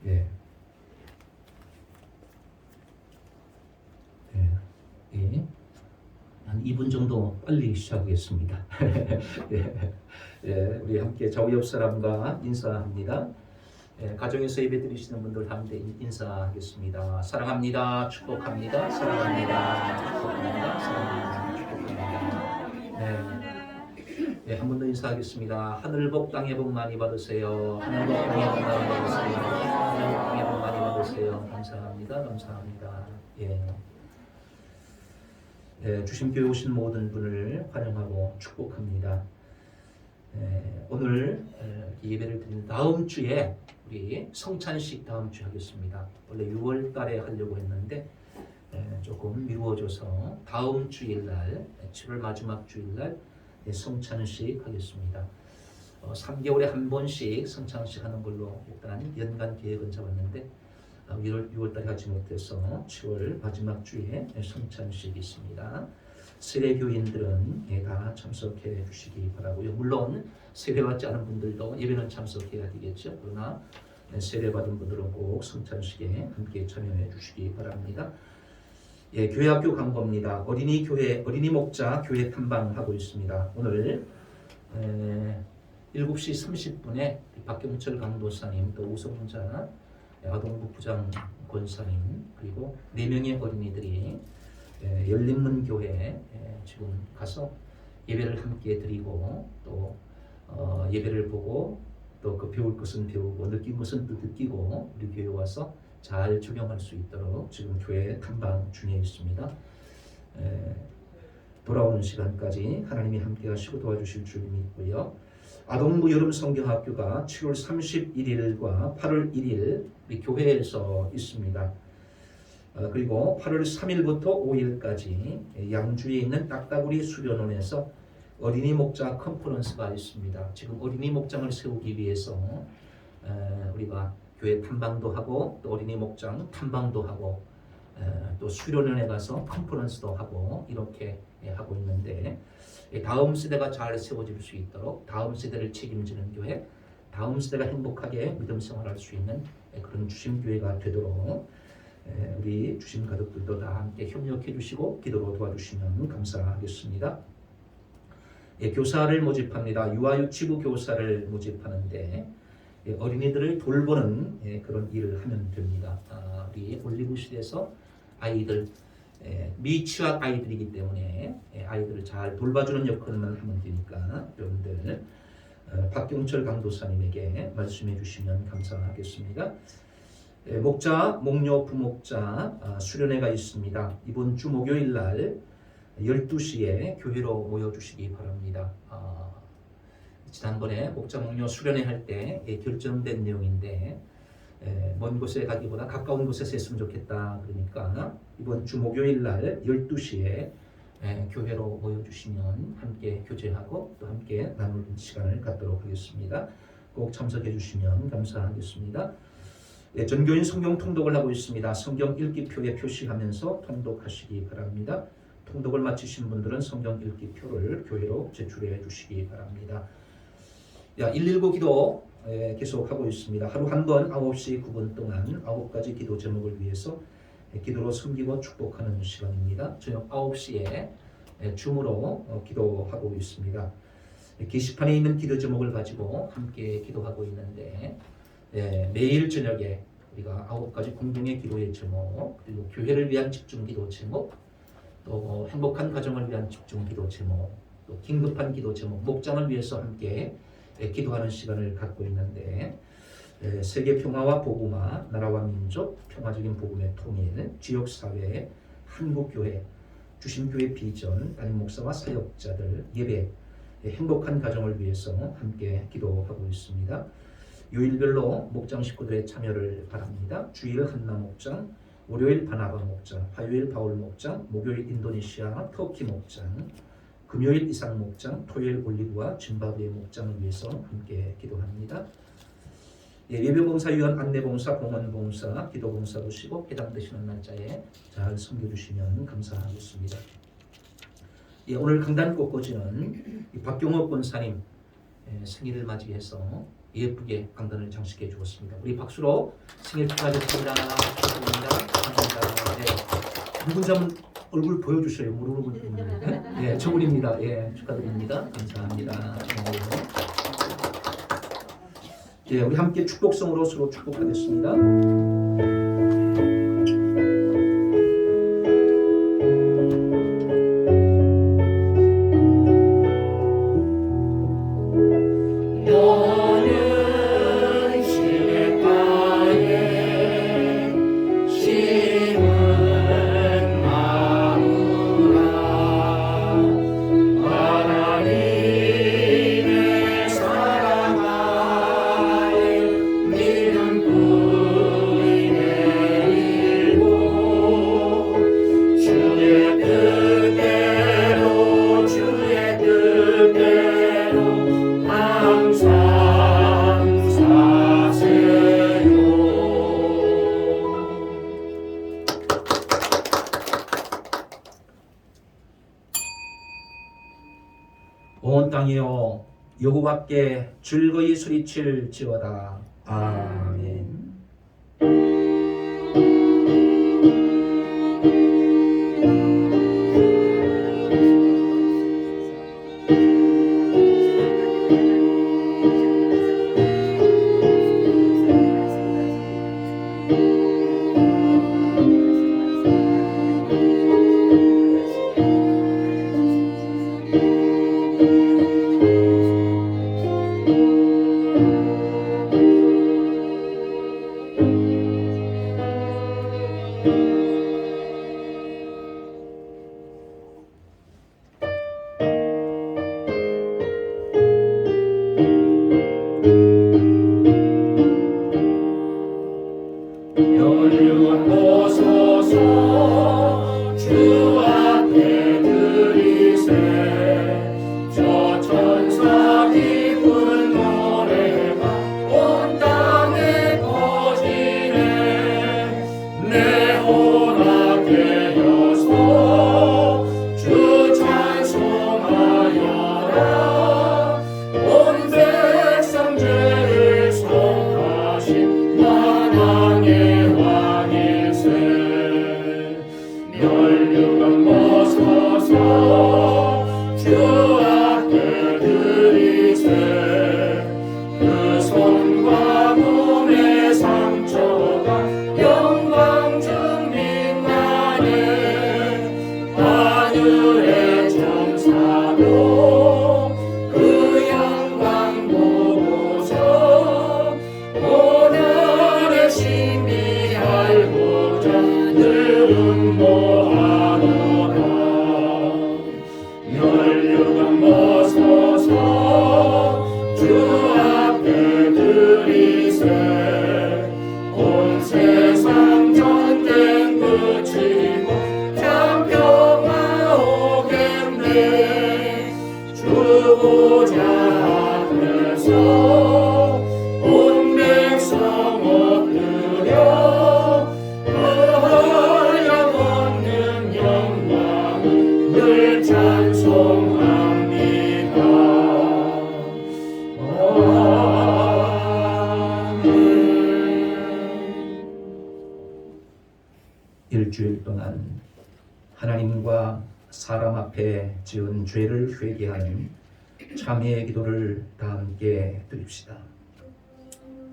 예. 예. 예. 한 2분 정도 빨리 시작하겠습니다. 예. 예. 우리 함께 좌우 옆 사람과 인사합니다. 예. 가정에서 예배 드리시는 분들 함께 인사하겠습니다. 사랑합니다. 축복합니다. 사랑합니다. 축복합니다. 사랑합니다. 축복합니다. 네. 네, 한 번 더 인사하겠습니다. 하늘 복 땅의 복 많이 받으세요. 하늘 복 땅의 복 많이 받으세요. 하늘 복 땅의 복 많이 받으세요. 감사합니다. 감사합니다. 예. 예, 주심교회 오신 모든 분을 환영하고 축복합니다. 오늘 예배를 드리는 다음 주에 우리 성찬식 다음 주 하겠습니다. 원래 6월 달에 하려고 했는데 조금 미루어져서 다음 주일날 7월 마지막 주일날 성찬식 하겠습니다. 3개월에 한 번씩 성찬식 하는 걸로 일단 연간 계획은 잡았는데 6월 달에 하지 못해서 7월 마지막 주에 성찬식이 있습니다. 세례교인들은 다 참석해 주시기 바라고요. 물론 세례받지 않은 분들도 예배는 참석해야 되겠죠. 그러나 세례받은 분들은 꼭 성찬식에 함께 참여해 주시기 바랍니다. 예, 교회학교 광고입니다. 어린이 교회, 어린이 목자 교회 탐방하고 있습니다. 오늘 7시 30분에 박경철 강도사님, 또 우성자 아동부 부장 권사님, 그리고 4명의 어린이들이 열린문 교회 지금 가서 예배를 함께 드리고 또 예배를 보고 또 그 배울 것은 배우고 느낀 것은 또 느끼고 우리 교회 와서 잘 적용할 수 있도록 지금 교회 탐방 중에 있습니다. 돌아오는 시간까지 하나님이 함께 하시고 도와주실 줄 믿고요. 아동부 여름 성경학교가 7월 31일과 8월 1일 우리 교회에서 있습니다. 그리고 8월 3일부터 5일까지 양주에 있는 딱따구리 수련원에서 어린이 목자 컨퍼런스가 있습니다. 지금 어린이 목장을 세우기 위해서 우리가 교회 탐방도 하고 또 어린이 목장 탐방도 하고 또 수련원에 가서 컨퍼런스도 하고 이렇게 하고 있는데 다음 세대가 잘 세워질 수 있도록 다음 세대를 책임지는 교회, 다음 세대가 행복하게 믿음 생활할 수 있는 그런 주심교회가 되도록 우리 주심 가족들도 다 함께 협력해 주시고 기도로 도와주시면 감사하겠습니다. 교사를 모집합니다. 유아유치부 교사를 모집하는데 어린이들을 돌보는 그런 일을 하면 됩니다. 우리 올리브실에서 아이들 미취학 아이들이기 때문에 아이들을 잘 돌봐주는 역할만 하면 되니까 여러분들 박경철 강도사님에게 말씀해 주시면 감사하겠습니다. 목자, 목녀, 부목자 수련회가 있습니다. 이번 주 목요일 날 12시에 교회로 모여주시기 바랍니다. 지난번에 목자, 목녀 수련회 할 때 결정된 내용인데 먼 곳에 가기보다 가까운 곳에서 했으면 좋겠다. 그러니까 이번 주 목요일 날 12시에 교회로 모여주시면 함께 교제하고 또 함께 나눌 시간을 갖도록 하겠습니다. 꼭 참석해 주시면 감사하겠습니다. 전교인 성경 통독을 하고 있습니다. 성경 읽기표에 표시하면서 통독하시기 바랍니다. 통독을 마치신 분들은 성경 읽기표를 교회로 제출해 주시기 바랍니다. 119 기도 계속하고 있습니다. 하루 한 번 9시 9분 동안 9가지 기도 제목을 위해서 기도로 섬기고 축복하는 시간입니다. 저녁 9시에 줌으로 기도하고 있습니다. 게시판에 있는 기도 제목을 가지고 함께 기도하고 있는데 매일 저녁에 우리가 9가지 공동의 기도의 제목, 그리고 교회를 위한 집중 기도 제목, 또 행복한 가정을 위한 집중 기도 제목, 또 긴급한 기도 제목, 목장을 위해서 함께 기도하는 시간을 갖고 있는데 세계 평화와 복음화, 나라와 민족, 평화적인 복음의 통일, 지역사회, 한국교회, 주심교회 비전, 담임 목사와 사역자들, 예배, 행복한 가정을 위해서 함께 기도하고 있습니다. 요일별로 목장 식구들의 참여를 바랍니다. 주일 한나 목장, 월요일 바나바 목장, 화요일 바울 목장, 목요일 인도네시아 터키 목장, 금요일 이상 목장, 토요일 올리브와 짐바브웨 목장을 위해서 함께 기도합니다. 예배봉사위원, 안내봉사, 공원봉사, 기도봉사 보시고 해당되시는 날짜에 잘 섬겨주시면 감사하겠습니다. 오늘 강단 꽃꽂이는 박경호 권사님 생일을 맞이해서 예쁘게 강단을 장식해 주었습니다. 우리 박수로 생일 축하드립니다. 축하드립니다. 감사합니다. 네. 누군지 한번 얼굴 보여주셔요. 모르는 분들. 예, 저분입니다. 예, 축하드립니다. 감사합니다. 예, 우리 함께 축복성으로 서로 축복하겠습니다. 온 땅이여 여호와께 즐거이 소리칠지어다. 아멘. 일주일 동안 하나님과 사람 앞에 지은 죄를 회개하는 참회의 기도를 다 함께 드립시다.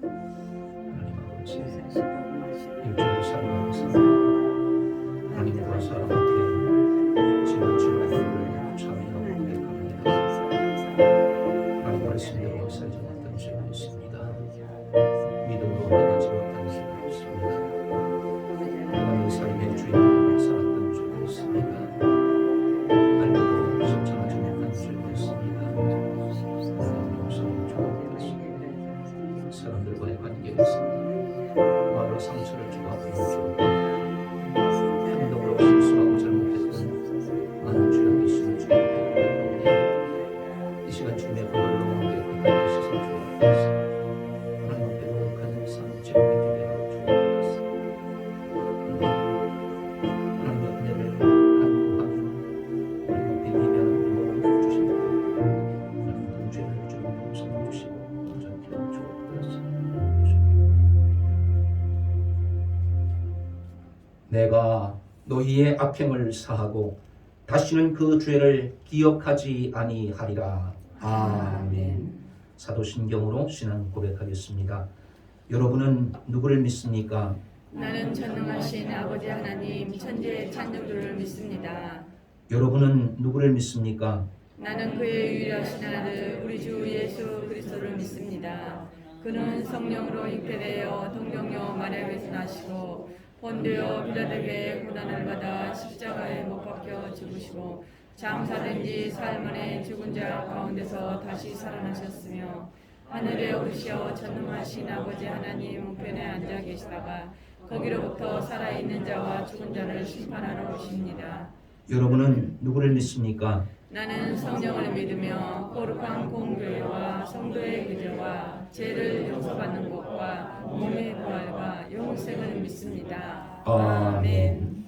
하나님 아버지, 일주일 살아가면서 하나님과 사람 앞에 지은 죄를 참회하고 고백합니다. 하나님 말씀대로 살지 못한 죄가 있습니다. 믿음으로 행하지 못한 죄가 있습니다. 하나님의 삶의 주인공을 살았던 죄가 있습니다. 알고도 실천하지 못한 죄가 있습니다. 하나님 용서를 주옵소서. 사람들과의 관계에서 말로 상처를 주고 아픔을 주었고 행동으로 실수하고 잘못했던 많은 죄악이 있음을 주옵소서. 이 시간 주님의 보혈로 깨끗하게 씻어 주옵소서. 하나님 앞에 거룩한 삶 지옥에 되게 하여 주옵소서. 하나님의 은혜를 간구하며 하나님 앞에 예배하는 모든 주시고 하나님 모든 죄를 주님 용서해 주시고 온전히 주옵소서. 내가 너희의 악행을 사하고 다시는 그 죄를 기억하지 아니하리라. 아멘. 사도신경으로 신앙 고백하겠습니다. 여러분은 누구를 믿습니까? 나는 전능하신 아버지 하나님 천지의 창조주를 믿습니다. 여러분은 누구를 믿습니까? 나는 그의 유일하신 아들 우리 주 예수 그리스도를 믿습니다. 그는 성령으로 잉태되어 동정녀 마리아에서 나시고 본디오 빌라도에게 고난을 받아 십자가에 못 박혀 죽으시고 장사된 지 사흘 만에 죽은 자 가운데서 다시 살아나셨으며 하늘에 오르시어 전능하신 아버지 하나님 우편에 앉아 계시다가 거기로부터 살아있는 자와 죽은 자를 심판하러 오십니다. 여러분은 누구를 믿습니까? 나는 성령을 믿으며 거룩한 공교회와 성도의 교제와 죄를 용서받는 것과 몸의 부활과 영생을 믿습니다. 아멘.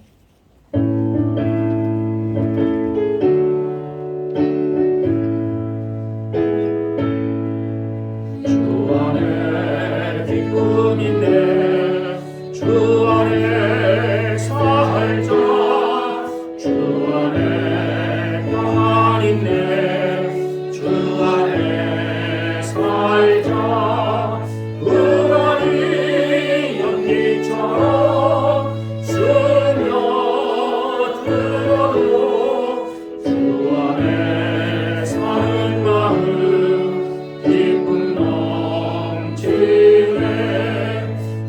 주 안에 기쁨 있네 주 안에 살자 주 안에 평안 있네 주 안에 살자 불안이 연기처럼 스며들어도 주 안에 사는 마음 기쁨 넘치네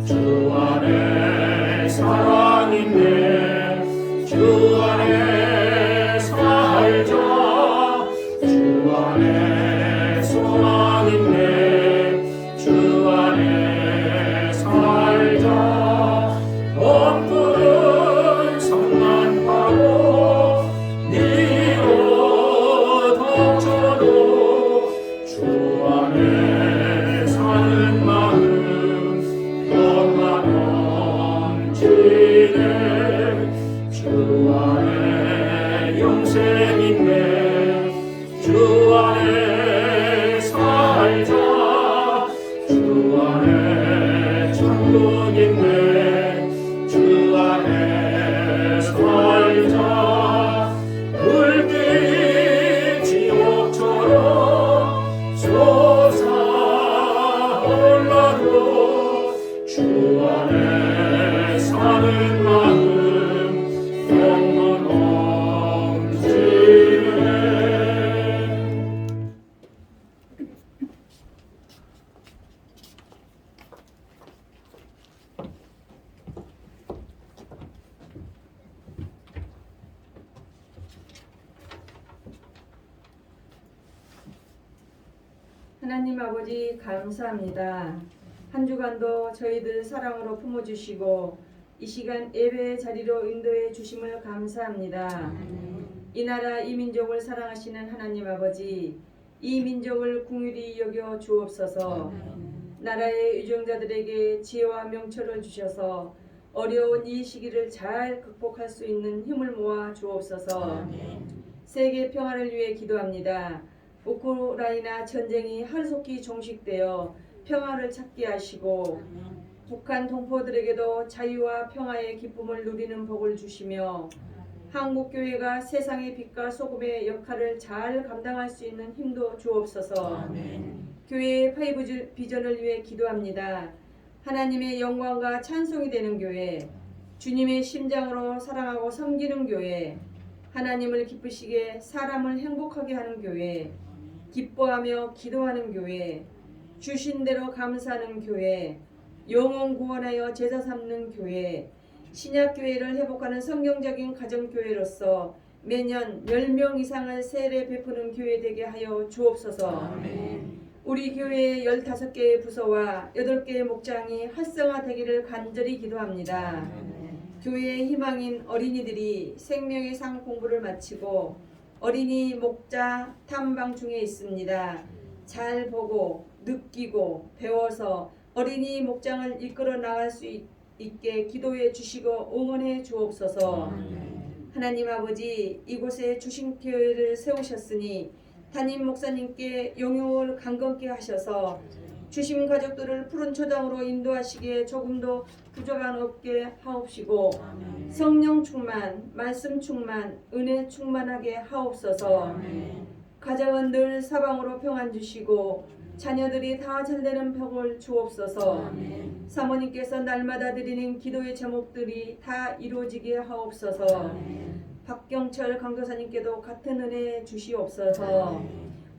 주 안에 사랑 있네 주 안에 살자 주 안에 소망 있네 주 안에 살자 엄푸른 성만 파고 니로 덮쳐도 주 안에 사는 마음 평안 넘치네 주 안에 영생 있네 주 안에 살자 주 안에 천국 있네 주 안에 살자 불빛 지옥처럼 솟아올라도 주 안에 사는 마음 영원 넘치네. 하나님 아버지 감사합니다. 한 주간도 저희들 사랑으로 품어주시고 이 시간 예배의 자리로 인도해 주심을 감사합니다. 이 나라 이 민족을 사랑하시는 하나님 아버지 이 민족을 긍휼히 여겨 주옵소서. 나라의 유정자들에게 지혜와 명철을 주셔서 어려운 이 시기를 잘 극복할 수 있는 힘을 모아 주옵소서. 세계 평화를 위해 기도합니다. 우크라이나 전쟁이 하루속히 종식되어 평화를 찾게 하시고 북한 동포들에게도 자유와 평화의 기쁨을 누리는 복을 주시며 한국교회가 세상의 빛과 소금의 역할을 잘 감당할 수 있는 힘도 주옵소서. 교회의 파이브 비전을 위해 기도합니다. 하나님의 영광과 찬송이 되는 교회, 주님의 심장으로 사랑하고 섬기는 교회, 하나님을 기쁘시게 사람을 행복하게 하는 교회, 기뻐하며 기도하는 교회, 주신 대로 감사하는 교회, 영혼 구원하여 제사 삼는 교회, 신약교회를 회복하는 성경적인 가정교회로서 매년 10명 이상을 세례 베푸는 교회 되게 하여 주옵소서. 우리 교회의 15개의 부서와 8개의 목장이 활성화되기를 간절히 기도합니다. 교회의 희망인 어린이들이 생명의 상 공부를 마치고 어린이 목자 탐방 중에 있습니다. 잘 보고 느끼고 배워서 어린이 목장을 이끌어 나갈 수 있게 기도해 주시고 응원해 주옵소서. 하나님 아버지, 이곳에 주신교회를 세우셨으니 담임 목사님께 영육을 강건케 하셔서 주심 가족들을 푸른 초장으로 인도하시기에 조금도 부족한 없게 하옵시고 성령 충만, 말씀 충만, 은혜 충만하게 하옵소서. 가정은 늘 사방으로 평안 주시고 자녀들이 다 잘되는 복을 주옵소서. 사모님께서 날마다 드리는 기도의 제목들이 다 이루어지게 하옵소서. 박경철 강도사님께도 같은 은혜 주시옵소서.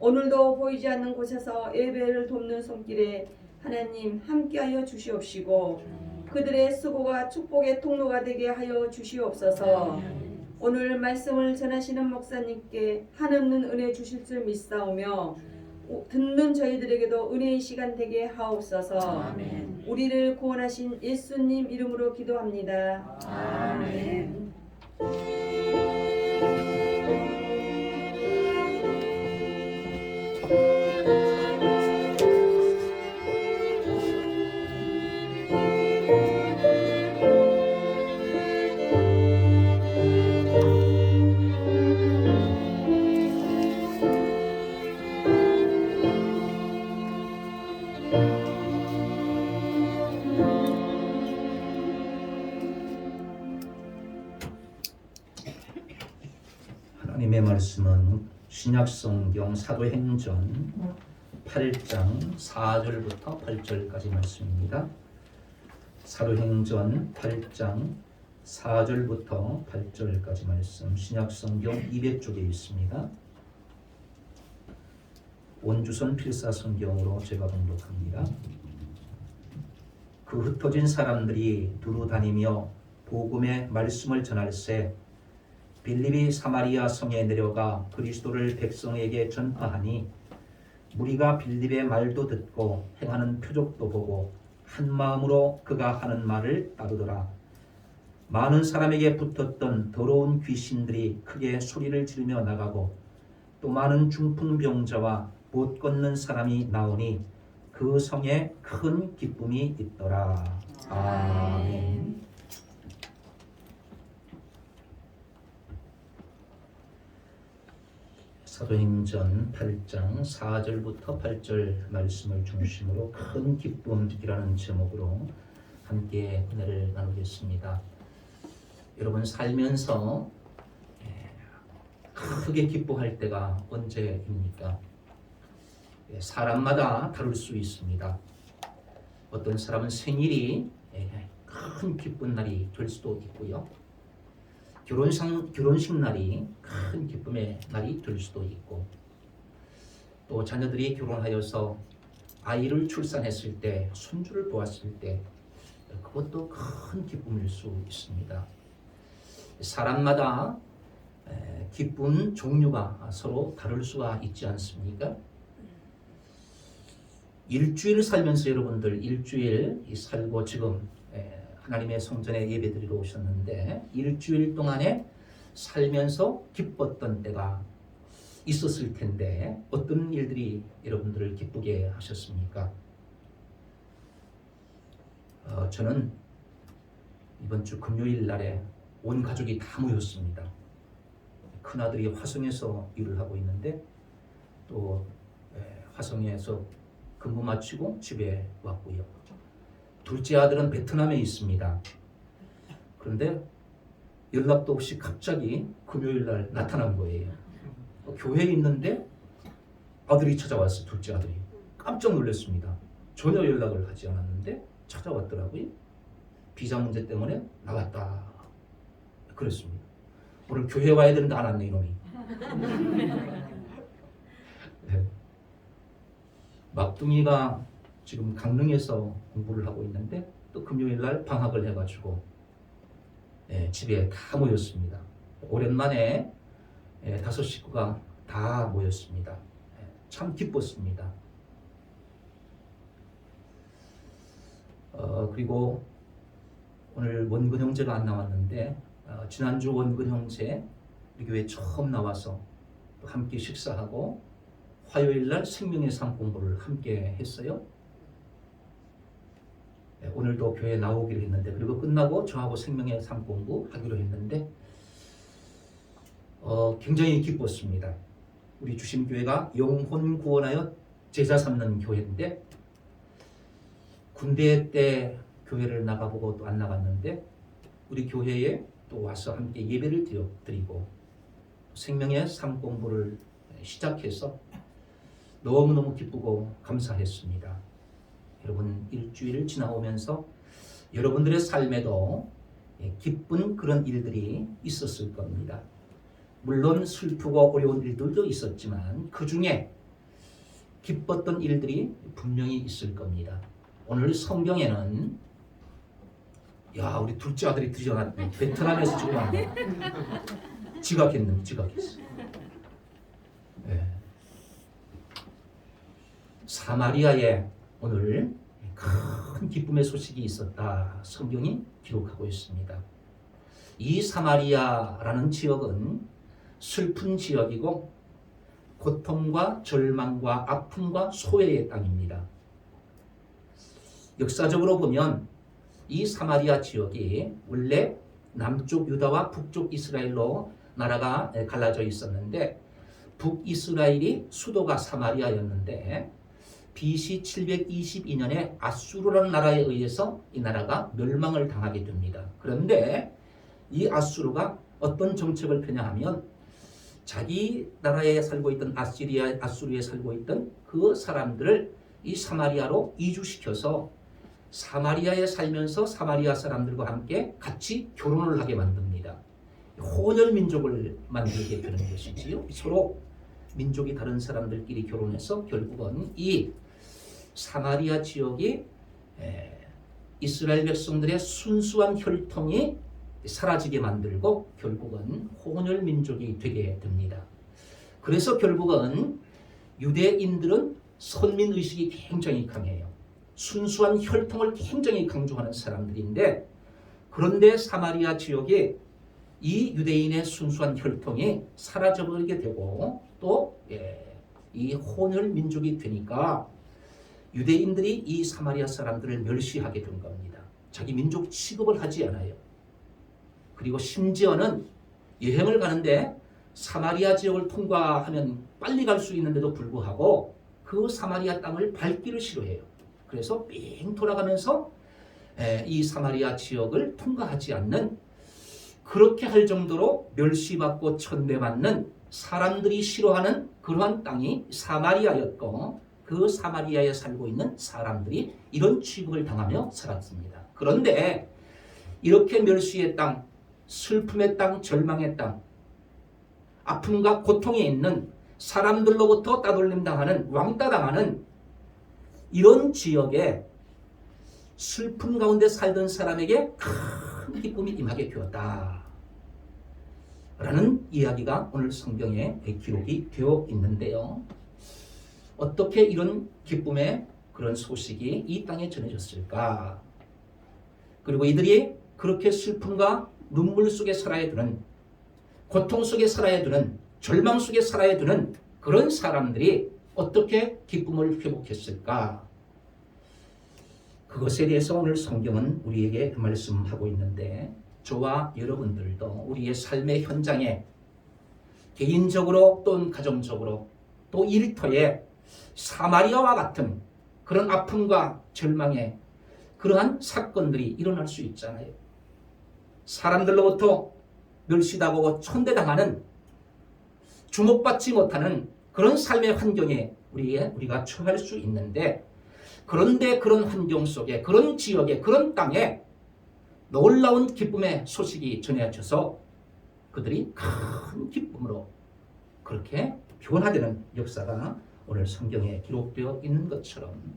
오늘도 보이지 않는 곳에서 예배를 돕는 손길에 하나님 함께하여 주시옵시고 그들의 수고가 축복의 통로가 되게 하여 주시옵소서. 오늘 말씀을 전하시는 목사님께 한없는 은혜 주실 줄 믿사오며 듣는 저희들에게도 은혜의 시간 되게 하옵소서. 우리를 구원하신 예수님 이름으로 기도합니다. 아멘. 하나님의 말씀은 신약성경 사도행전 8장 4절부터 8절까지 말씀입니다. 사도행전 8장 4절부터 8절까지 말씀 신약성경 200쪽에 있습니다. 원주선 필사성경으로 제가 봉독합니다. 그 흩어진 사람들이 두루 다니며 복음의 말씀을 전할새 빌립이 사마리아 성에 내려가 그리스도를 백성에게 전파하니 무리가 빌립의 말도 듣고 행하는 표적도 보고 한 마음으로 그가 하는 말을 따르더라. 많은 사람에게 붙었던 더러운 귀신들이 크게 소리를 지르며 나가고 또 많은 중풍병자와 못 걷는 사람이 나오니 그 성에 큰 기쁨이 있더라. 아멘. 사도행전 8장 4절부터 8절 말씀을 중심으로 큰 기쁨이라는 제목으로 함께 은혜를 나누겠습니다. 여러분 살면서 크게 기뻐할 때가 언제입니까? 사람마다 다를 수 있습니다. 어떤 사람은 생일이 큰 기쁜 날이 될 수도 있고요. 결혼식 날이 큰 기쁨의 날이 될 수도 있고 또 자녀들이 결혼하여서 아이를 출산했을 때 손주를 보았을 때 그것도 큰 기쁨일 수 있습니다. 사람마다 기쁨 종류가 서로 다를 수가 있지 않습니까? 일주일 살면서 여러분들 일주일 살고 지금 하나님의 성전에 예배드리러 오셨는데 일주일 동안에 살면서 기뻤던 때가 있었을 텐데 어떤 일들이 여러분들을 기쁘게 하셨습니까? 저는 이번 주 금요일 날에 온 가족이 다 모였습니다. 큰아들이 화성에서 일을 하고 있는데 또 화성에서 근무 마치고 집에 왔고요. 둘째 아들은 베트남에 있습니다. 그런데 연락도 없이 갑자기 금요일 날 나타난 거예요. 교회에 있는데 아들이 찾아왔어요. 둘째 아들이. 깜짝 놀랐습니다. 전혀 연락을 하지 않았는데 찾아왔더라고요. 비자 문제 때문에 나왔다. 그랬습니다. 오늘 교회 와야 되는데 안 왔네 이놈이. 네. 막둥이가 지금 강릉에서 공부를 하고 있는데 또 금요일 날 방학을 해가지고 집에 다 모였습니다. 오랜만에 5 식구가 다 모였습니다. 참 기뻤습니다. 그리고 오늘 원근 형제가 안 나왔는데 지난주 원근 형제 우리 교회 처음 나와서 또 함께 식사하고 화요일 날 생명의 삶 공부를 함께 했어요. 오늘도 교회에 나오기로 했는데 그리고 끝나고 저하고 생명의 삶 공부 하기로 했는데 굉장히 기뻤습니다. 우리 주심교회가 영혼 구원하여 제자 삼는 교회인데 군대 때 교회를 나가보고 또 안 나갔는데 우리 교회에 또 와서 함께 예배를 드리고 생명의 삶 공부를 시작해서 너무너무 기쁘고 감사했습니다. 여러분 일주일 지나오면서 여러분들의 삶에도 기쁜 그런 일들이 있었을 겁니다. 물론 슬프고 어려운 일들도 있었지만 그 중에 기뻤던 일들이 분명히 있을 겁니다. 오늘 성경에는 우리 둘째 아들이 들여놨네. 베트남에서 지금 왔네. 지각했어. 네. 사마리아에 오늘 큰 기쁨의 소식이 있었다. 성경이 기록하고 있습니다. 이 사마리아라는 지역은 슬픈 지역이고 고통과 절망과 아픔과 소외의 땅입니다. 역사적으로 보면 이 사마리아 지역이 원래 남쪽 유다와 북쪽 이스라엘로 나라가 갈라져 있었는데 북이스라엘이 수도가 사마리아였는데 BC 722년에 아수르라는 나라에 의해서 이 나라가 멸망을 당하게 됩니다. 그런데 이 아수르가 어떤 정책을 펴냐하면 자기 나라에 살고 있던 아수르에 살고 있던 그 사람들을 이 사마리아로 이주시켜서 사마리아에 살면서 사마리아 사람들과 함께 같이 결혼을 하게 만듭니다. 혼혈 민족을 만들게 되는 것이지요. 서로 민족이 다른 사람들끼리 결혼해서 결국은 이 사마리아 지역이 이스라엘 백성들의 순수한 혈통이 사라지게 만들고 결국은 혼혈 민족이 되게 됩니다. 그래서 결국은 유대인들은 선민의식이 굉장히 강해요. 순수한 혈통을 굉장히 강조하는 사람들인데 그런데 사마리아 지역에 이 유대인의 순수한 혈통이 사라져버리게 되고 또 이 혼혈 민족이 되니까 유대인들이 이 사마리아 사람들을 멸시하게 된 겁니다. 자기 민족 취급을 하지 않아요. 그리고 심지어는 여행을 가는데 사마리아 지역을 통과하면 빨리 갈 수 있는데도 불구하고 그 사마리아 땅을 밟기를 싫어해요. 그래서 삥 돌아가면서 이 사마리아 지역을 통과하지 않는 그렇게 할 정도로 멸시받고 천대받는 사람들이 싫어하는 그러한 땅이 사마리아였고 그 사마리아에 살고 있는 사람들이 이런 취급을 당하며 살았습니다. 그런데 이렇게 멸시의 땅, 슬픔의 땅, 절망의 땅, 아픔과 고통에 있는 사람들로부터 따돌림당하는 왕따당하는 이런 지역에 슬픔 가운데 살던 사람에게 큰 기쁨이 임하게 되었다 라는 이야기가 오늘 성경에 기록이 되어 있는데요. 어떻게 이런 기쁨의 그런 소식이 이 땅에 전해졌을까? 그리고 이들이 그렇게 슬픔과 눈물 속에 살아야 되는, 고통 속에 살아야 되는, 절망 속에 살아야 되는 그런 사람들이 어떻게 기쁨을 회복했을까? 그것에 대해서 오늘 성경은 우리에게 말씀하고 있는데 저와 여러분들도 우리의 삶의 현장에 개인적으로 또는 가정적으로 또 일터에 사마리아와 같은 그런 아픔과 절망의 그러한 사건들이 일어날 수 있잖아요. 사람들로부터 멸시당하고 천대당하는, 주목받지 못하는 그런 삶의 환경에 우리가 처할 수 있는데 그런데 그런 환경 속에, 그런 지역에, 그런 땅에 놀라운 기쁨의 소식이 전해져서 그들이 큰 기쁨으로 그렇게 변화되는 역사가 오늘 성경에 기록되어 있는 것처럼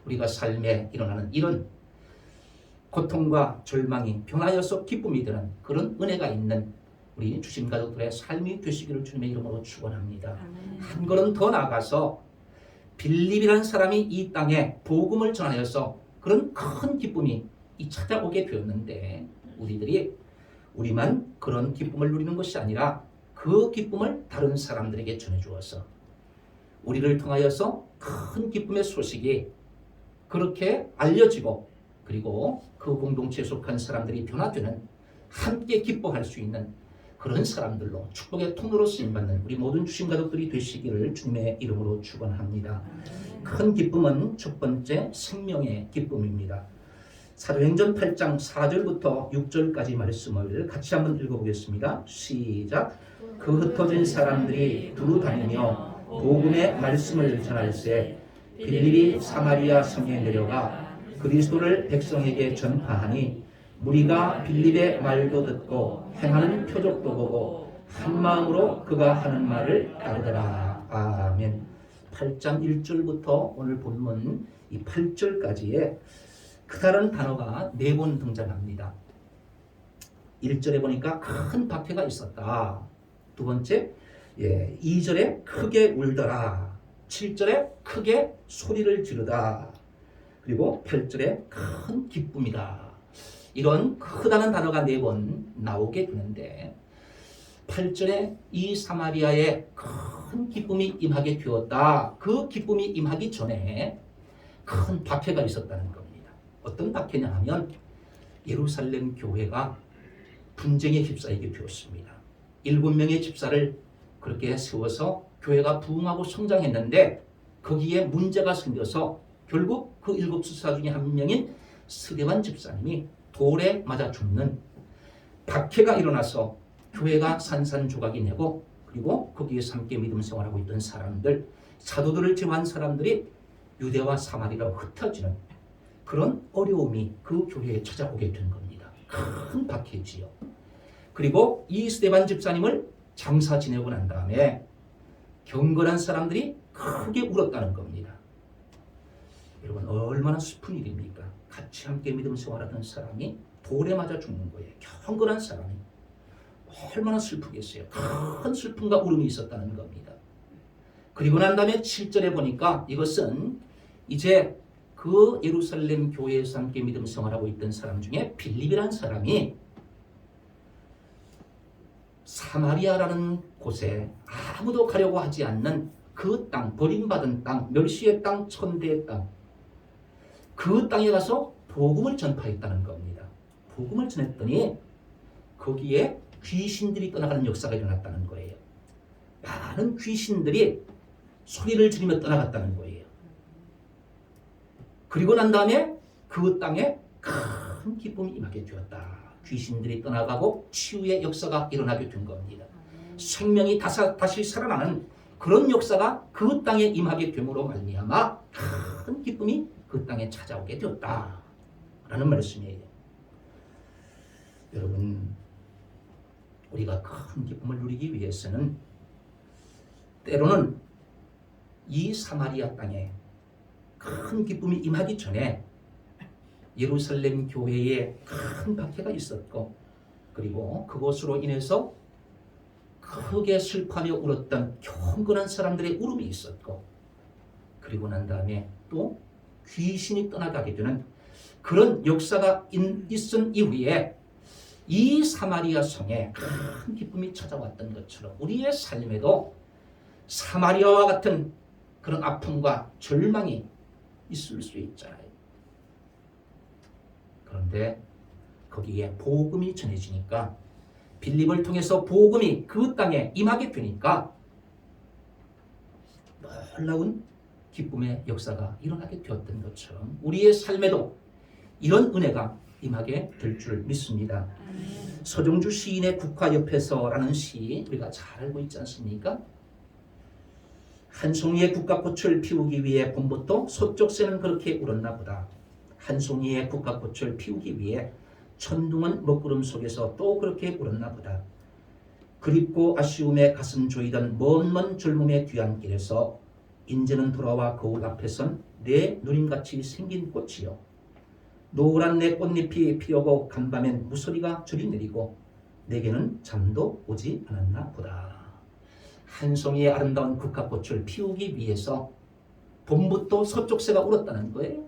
우리가 삶에 일어나는 이런 고통과 절망이 변하여서 기쁨이 되는 그런 은혜가 있는 우리 주신 가족들의 삶이 되시기를 주님의 이름으로 축원합니다. 한 걸음 더 나아가서 빌립이라는 사람이 이 땅에 복음을 전하여서 그런 큰 기쁨이 찾아오게 되었는데 우리만 그런 기쁨을 누리는 것이 아니라 그 기쁨을 다른 사람들에게 전해주어서 우리를 통하여서 큰 기쁨의 소식이 그렇게 알려지고 그리고 그 공동체에 속한 사람들이 변화되는, 함께 기뻐할 수 있는 그런 사람들로 축복의 통로로 쓰임받는 우리 모든 주신 가족들이 되시기를 주님의 이름으로 축원합니다. 큰 기쁨은 첫 번째 생명의 기쁨입니다. 사도행전 8장 4절부터 6절까지 말씀을 같이 한번 읽어보겠습니다. 시작. 그 흩어진 사람들이 두루 다니며 복음의 말씀을 전할세 빌립이 사마리아 성에 내려가 그리스도를 백성에게 전파하니 무리가 빌립의 말도 듣고 행하는 표적도 보고 한 마음으로 그가 하는 말을 따르더라. 아멘. 8장 1절부터 오늘 본문 이 8절까지의 크다란 단어가 4번 등장합니다. 1절에 보니까 큰 박해가 있었다. 두 번째, 2절에 크게 울더라. 7절에 크게 소리를 지르다. 그리고 8절에 큰 기쁨이다. 이런 크다는 단어가 4번 나오게 되는데 8절에 이 사마리아에 큰 기쁨이 임하게 되었다. 그 기쁨이 임하기 전에 큰 박해가 있었다는 겁니다. 어떤 박해냐 하면 예루살렘 교회가 분쟁에 휩싸이게 되었습니다. 7명의 집사를 그렇게 세워서 교회가 부흥하고 성장했는데 거기에 문제가 생겨서 결국 그 7 집사 중에 한 명인 스데반 집사님이 돌에 맞아 죽는 박해가 일어나서 교회가 산산조각이 되고 그리고 거기에서 함께 믿음 생활하고 있던 사람들, 사도들을 제외한 사람들이 유대와 사마리아로 흩어지는 그런 어려움이 그 교회에 찾아오게 된 겁니다. 큰 박해지요. 그리고 이 스데반 집사님을 장사 지내고 난 다음에 경건한 사람들이 크게 울었다는 겁니다. 여러분 얼마나 슬픈 일입니까? 같이 함께 믿음 생활하던 사람이 돌에 맞아 죽는 거예요. 경건한 사람이. 얼마나 슬프겠어요. 큰 슬픔과 울음이 있었다는 겁니다. 그리고 난 다음에 7절에 보니까 이것은 이제 그 예루살렘 교회에서 함께 믿음 생활하고 있던 사람 중에 빌립이라는 사람이 사마리아라는 곳에 아무도 가려고 하지 않는 그 땅, 버림받은 땅, 멸시의 땅, 천대의 땅, 그 땅에 가서 복음을 전파했다는 겁니다. 복음을 전했더니 거기에 귀신들이 떠나가는 역사가 일어났다는 거예요. 많은 귀신들이 소리를 지르며 떠나갔다는 거예요. 그리고 난 다음에 그 땅에 큰 기쁨이 임하게 되었다. 귀신들이 떠나가고 치유의 역사가 일어나게 된 겁니다. 생명이 다시 살아나는 그런 역사가 그 땅에 임하게 됨으로 말미암아 큰 기쁨이 그 땅에 찾아오게 되었다라는 말씀이에요. 여러분, 우리가 큰 기쁨을 누리기 위해서는 때로는 이 사마리아 땅에 큰 기쁨이 임하기 전에 예루살렘 교회에 큰 박해가 있었고 그리고 그것으로 인해서 크게 슬퍼하며 울었던 경건한 사람들의 울음이 있었고 그리고 난 다음에 또 귀신이 떠나가게 되는 그런 역사가 있은 이후에 이 사마리아 성에 큰 기쁨이 찾아왔던 것처럼 우리의 삶에도 사마리아와 같은 그런 아픔과 절망이 있을 수 있잖아요. 그런데 거기에 복음이 전해지니까 빌립을 통해서 복음이 그 땅에 임하게 되니까 놀라운 기쁨의 역사가 일어나게 되었던 것처럼 우리의 삶에도 이런 은혜가 임하게 될 줄 믿습니다. 서정주 시인의 국화 옆에서라는 시 우리가 잘 알고 있지 않습니까? 한 송이의 국화꽃을 피우기 위해 봄부터 소쩍새는 그렇게 울었나 보다. 한 송이의 국화꽃을 피우기 위해 천둥은 먹구름 속에서 또 그렇게 울었나 보다. 그립고 아쉬움에 가슴 조이던 먼 젊음의 뒤안길에서 인제는 돌아와 거울 앞에 선 내 누님같이 생긴 꽃이요. 노란 내 꽃잎이 피어고 간밤엔 무소리가 저리 내리고 내게는 잠도 오지 않았나 보다. 한 송이의 아름다운 국화꽃을 피우기 위해서 봄부터 서쪽새가 울었다는 거예요.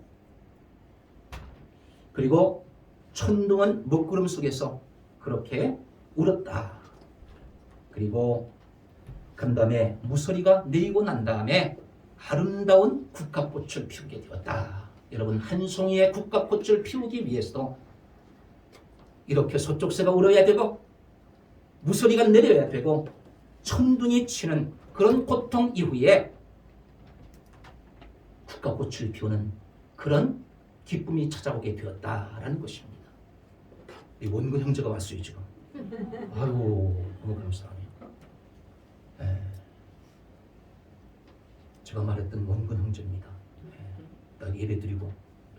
그리고 천둥은 먹구름 속에서 그렇게 울었다. 그리고 간밤에 무소리가 내리고 난 다음에 아름다운 국화꽃을 피우게 되었다. 여러분, 한 송이의 국화꽃을 피우기 위해서도 이렇게 서쪽새가 울어야 되고 무서리가 내려야 되고 천둥이 치는 그런 고통 이후에 국화꽃을 피우는 그런 기쁨이 찾아오게 되었다라는 것입니다. 이 원근 형제가 왔어요 지금. 아이고 너무 감사하네요. 제가 말했던 원근 형제입니다. 딱 예배 드리고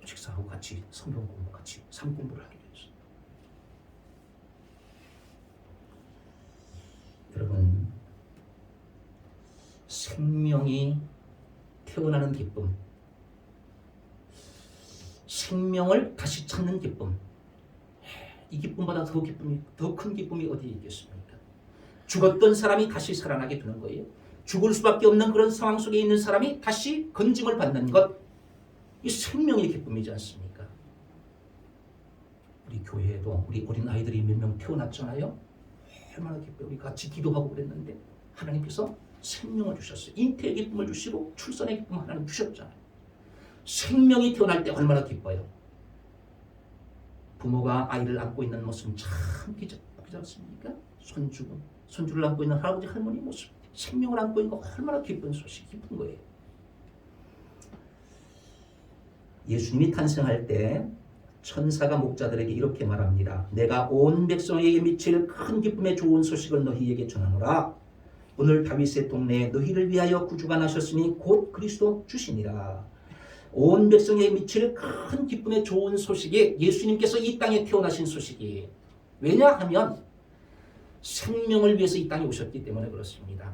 식사하고 같이 성경 공부 같이 삶 공부를 하게 되었어요. 여러분, 생명이 태어나는 기쁨, 생명을 다시 찾는 기쁨, 이 기쁨보다 더 큰 기쁨이 어디에 있겠습니까? 죽었던 사람이 다시 살아나게 되는 거예요. 죽을 수밖에 없는 그런 상황 속에 있는 사람이 다시 건짐을 받는 것, 이 생명의 기쁨이지 않습니까? 우리 교회에도 우리 어린 아이들이 몇 명 태어났잖아요. 얼마나 기뻐요. 우리 같이 기도하고 그랬는데 하나님께서 생명을 주셨어요. 잉태의 기쁨을 주시고 출산의 기쁨을 하나님 주셨잖아요. 생명이 태어날 때 얼마나 기뻐요. 부모가 아이를 안고 있는 모습은 참 기적이지 않습니까? 손주를 안고 있는 할아버지 할머니 모습, 생명을 안고 있는 거 얼마나 기쁜 소식, 기쁜 거예요. 예수님이 탄생할 때 천사가 목자들에게 이렇게 말합니다. 내가 온 백성에게 미칠 큰 기쁨의 좋은 소식을 너희에게 전하노라. 오늘 다윗의 동네에 너희를 위하여 구주가 나셨으니 곧 그리스도 주시니라. 온 백성에게 미칠 큰 기쁨의 좋은 소식이 예수님께서 이 땅에 태어나신 소식이에요. 왜냐하면 생명을 위해서 이 땅에 오셨기 때문에 그렇습니다.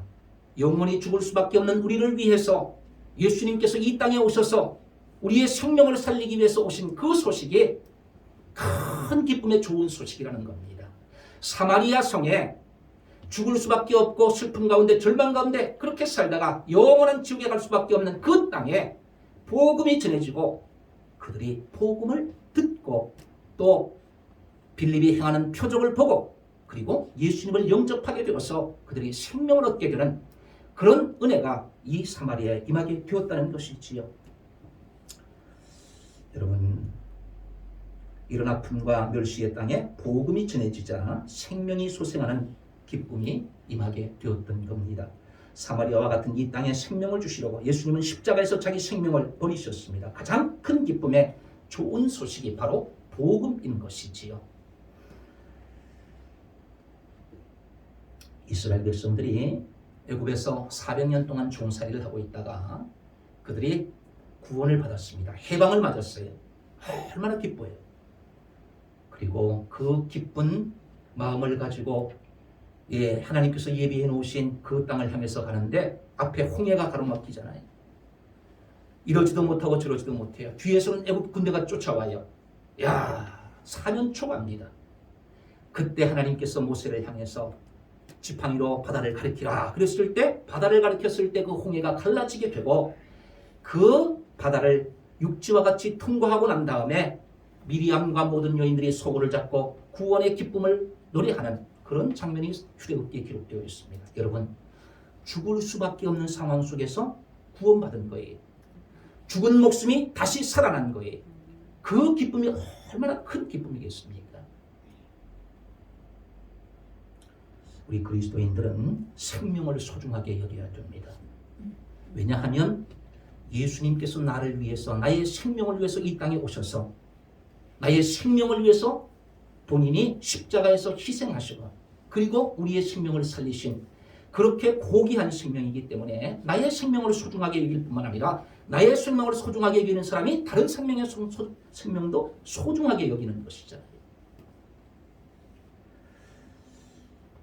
영원히 죽을 수밖에 없는 우리를 위해서 예수님께서 이 땅에 오셔서 우리의 생명을 살리기 위해서 오신 그 소식이 큰 기쁨의 좋은 소식이라는 겁니다. 사마리아 성에 죽을 수밖에 없고 슬픔 가운데 절망 가운데 그렇게 살다가 영원한 지옥에 갈 수밖에 없는 그 땅에 복음이 전해지고 그들이 복음을 듣고 또 빌립이 행하는 표적을 보고 그리고 예수님을 영접하게 되어서 그들이 생명을 얻게 되는 그런 은혜가 이 사마리아에 임하게 되었다는 것이지요. 여러분, 이런 아픔과 멸시의 땅에 복음이 전해지자 생명이 소생하는 기쁨이 임하게 되었던 겁니다. 사마리아와 같은 이 땅에 생명을 주시려고 예수님은 십자가에서 자기 생명을 버리셨습니다. 가장 큰 기쁨의 좋은 소식이 바로 복음인 것이지요. 이스라엘 백성들이 애굽에서 400년 동안 종살이를 하고 있다가 그들이 구원을 받았습니다. 해방을 맞았어요. 얼마나 기뻐요. 그리고 그 기쁜 마음을 가지고 하나님께서 예비해 놓으신 그 땅을 향해서 가는데 앞에 홍해가 가로막히잖아요. 이러지도 못하고 저러지도 못해요. 뒤에서는 애굽 군대가 쫓아와요. 야, 4년 초갑니다. 그때 하나님께서 모세를 향해서 지팡이로 바다를 가리키라 그랬을 때 바다를 가리켰을 때 그 홍해가 갈라지게 되고 그 바다를 육지와 같이 통과하고 난 다음에 미리암과 모든 여인들이 소고를 잡고 구원의 기쁨을 노래하는 그런 장면이 출애굽기에 기록되어 있습니다. 여러분, 죽을 수밖에 없는 상황 속에서 구원받은 거예요. 죽은 목숨이 다시 살아난 거예요. 그 기쁨이 얼마나 큰 기쁨이겠습니까? 우리 그리스도인들은 생명을 소중하게 여겨야 됩니다. 왜냐하면 예수님께서 나를 위해서 나의 생명을 위해서 이 땅에 오셔서 나의 생명을 위해서 본인이 십자가에서 희생하시고 그리고 우리의 생명을 살리신 그렇게 고귀한 생명이기 때문에 나의 생명을 소중하게 여길 뿐만 아니라 나의 생명을 소중하게 여기는 사람이 다른 생명의 생명도 소중하게 여기는 것이잖아요.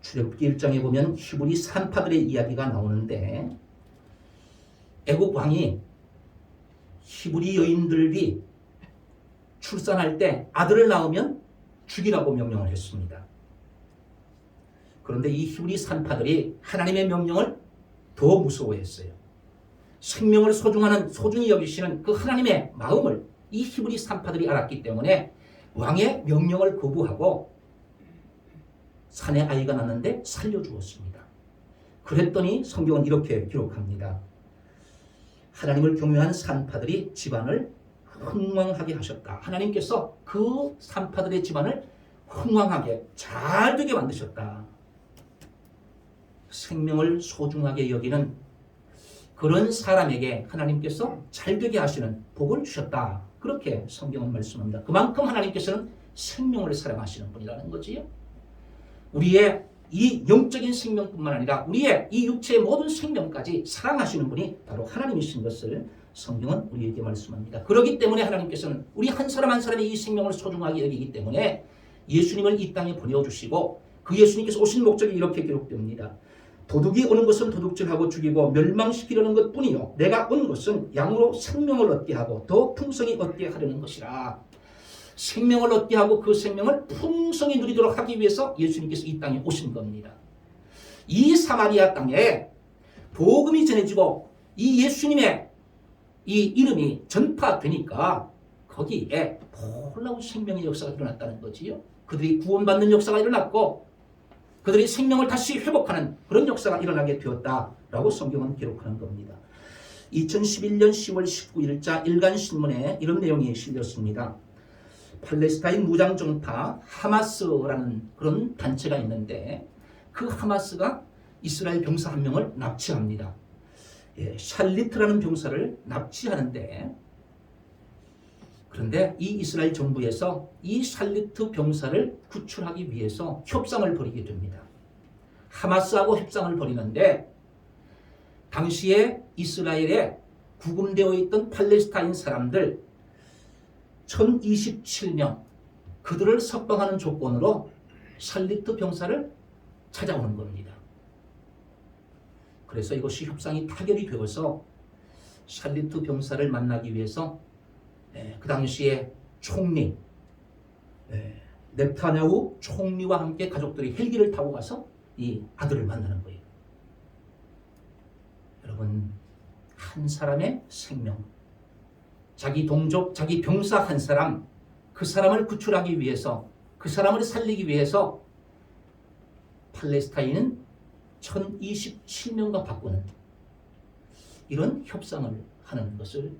출애굽기 1장에 보면 히브리 산파들의 이야기가 나오는데 애굽 왕이 히브리 여인들이 출산할 때 아들을 낳으면 죽이라고 명령을 했습니다. 그런데 이 히브리 산파들이 하나님의 명령을 더 무서워했어요. 생명을 소중히 여기시는 그 하나님의 마음을 이 히브리 산파들이 알았기 때문에 왕의 명령을 거부하고 산에 아이가 났는데 살려주었습니다. 그랬더니 성경은 이렇게 기록합니다. 하나님을 경외한 산파들이 집안을 흥왕하게 하셨다. 하나님께서 그 산파들의 집안을 흥왕하게 잘 되게 만드셨다. 생명을 소중하게 여기는 그런 사람에게 하나님께서 잘되게 하시는 복을 주셨다. 그렇게 성경은 말씀합니다. 그만큼 하나님께서는 생명을 사랑하시는 분이라는 거지요. 우리의 이 영적인 생명뿐만 아니라 우리의 이 육체의 모든 생명까지 사랑하시는 분이 바로 하나님이신 것을 성경은 우리에게 말씀합니다. 그렇기 때문에 하나님께서는 우리 한 사람 한 사람의 이 생명을 소중하게 여기기 때문에 예수님을 이 땅에 보내주시고 그 예수님께서 오신 목적이 이렇게 기록됩니다. 도둑이 오는 것은 도둑질하고 죽이고 멸망시키려는 것뿐이요 내가 온 것은 양으로 생명을 얻게 하고 더 풍성히 얻게 하려는 것이라. 생명을 얻게 하고 그 생명을 풍성히 누리도록 하기 위해서 예수님께서 이 땅에 오신 겁니다. 이 사마리아 땅에 복음이 전해지고 이 예수님의 이 이름이 전파되니까 거기에 놀라운 생명의 역사가 일어났다는 거지요. 그들이 구원받는 역사가 일어났고 그들이 생명을 다시 회복하는 그런 역사가 일어나게 되었다라고 성경은 기록하는 겁니다. 2011년 10월 19일자 일간신문에 이런 내용이 실렸습니다. 팔레스타인 무장정파 하마스라는 그런 단체가 있는데 그 하마스가 이스라엘 병사 한 명을 납치합니다. 샬리트라는 병사를 납치하는데 그런데 이 이스라엘 정부에서 이 샬리트 병사를 구출하기 위해서 협상을 벌이게 됩니다. 하마스하고 협상을 벌이는데 당시에 이스라엘에 구금되어 있던 팔레스타인 사람들 1027명 그들을 석방하는 조건으로 샬리트 병사를 찾아오는 겁니다. 그래서 이것이 협상이 타결이 되어서 샬리트 병사를 만나기 위해서 그 당시에 총리 네타냐후 총리와 함께 가족들이 헬기를 타고 가서 이 아들을 만나는 거예요. 여러분, 한 사람의 생명, 자기 동족, 자기 병사 한 사람, 그 사람을 구출하기 위해서, 그 사람을 살리기 위해서 팔레스타인은 1027명과 바꾸는 이런 협상을 하는 것을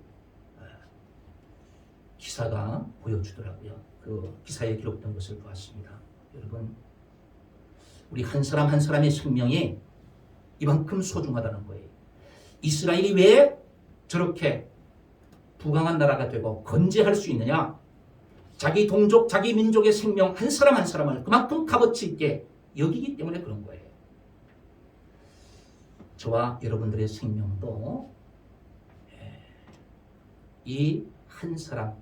기사가 보여주더라고요. 그 기사에 기록된 것을 보았습니다. 여러분, 우리 한 사람 한 사람의 생명이 이만큼 소중하다는 거예요. 이스라엘이 왜 저렇게 부강한 나라가 되고 건재할 수 있느냐? 자기 동족, 자기 민족의 생명 한 사람 한 사람을 그만큼 값어치 있게 여기기 때문에 그런 거예요. 저와 여러분들의 생명도 이 한 사람,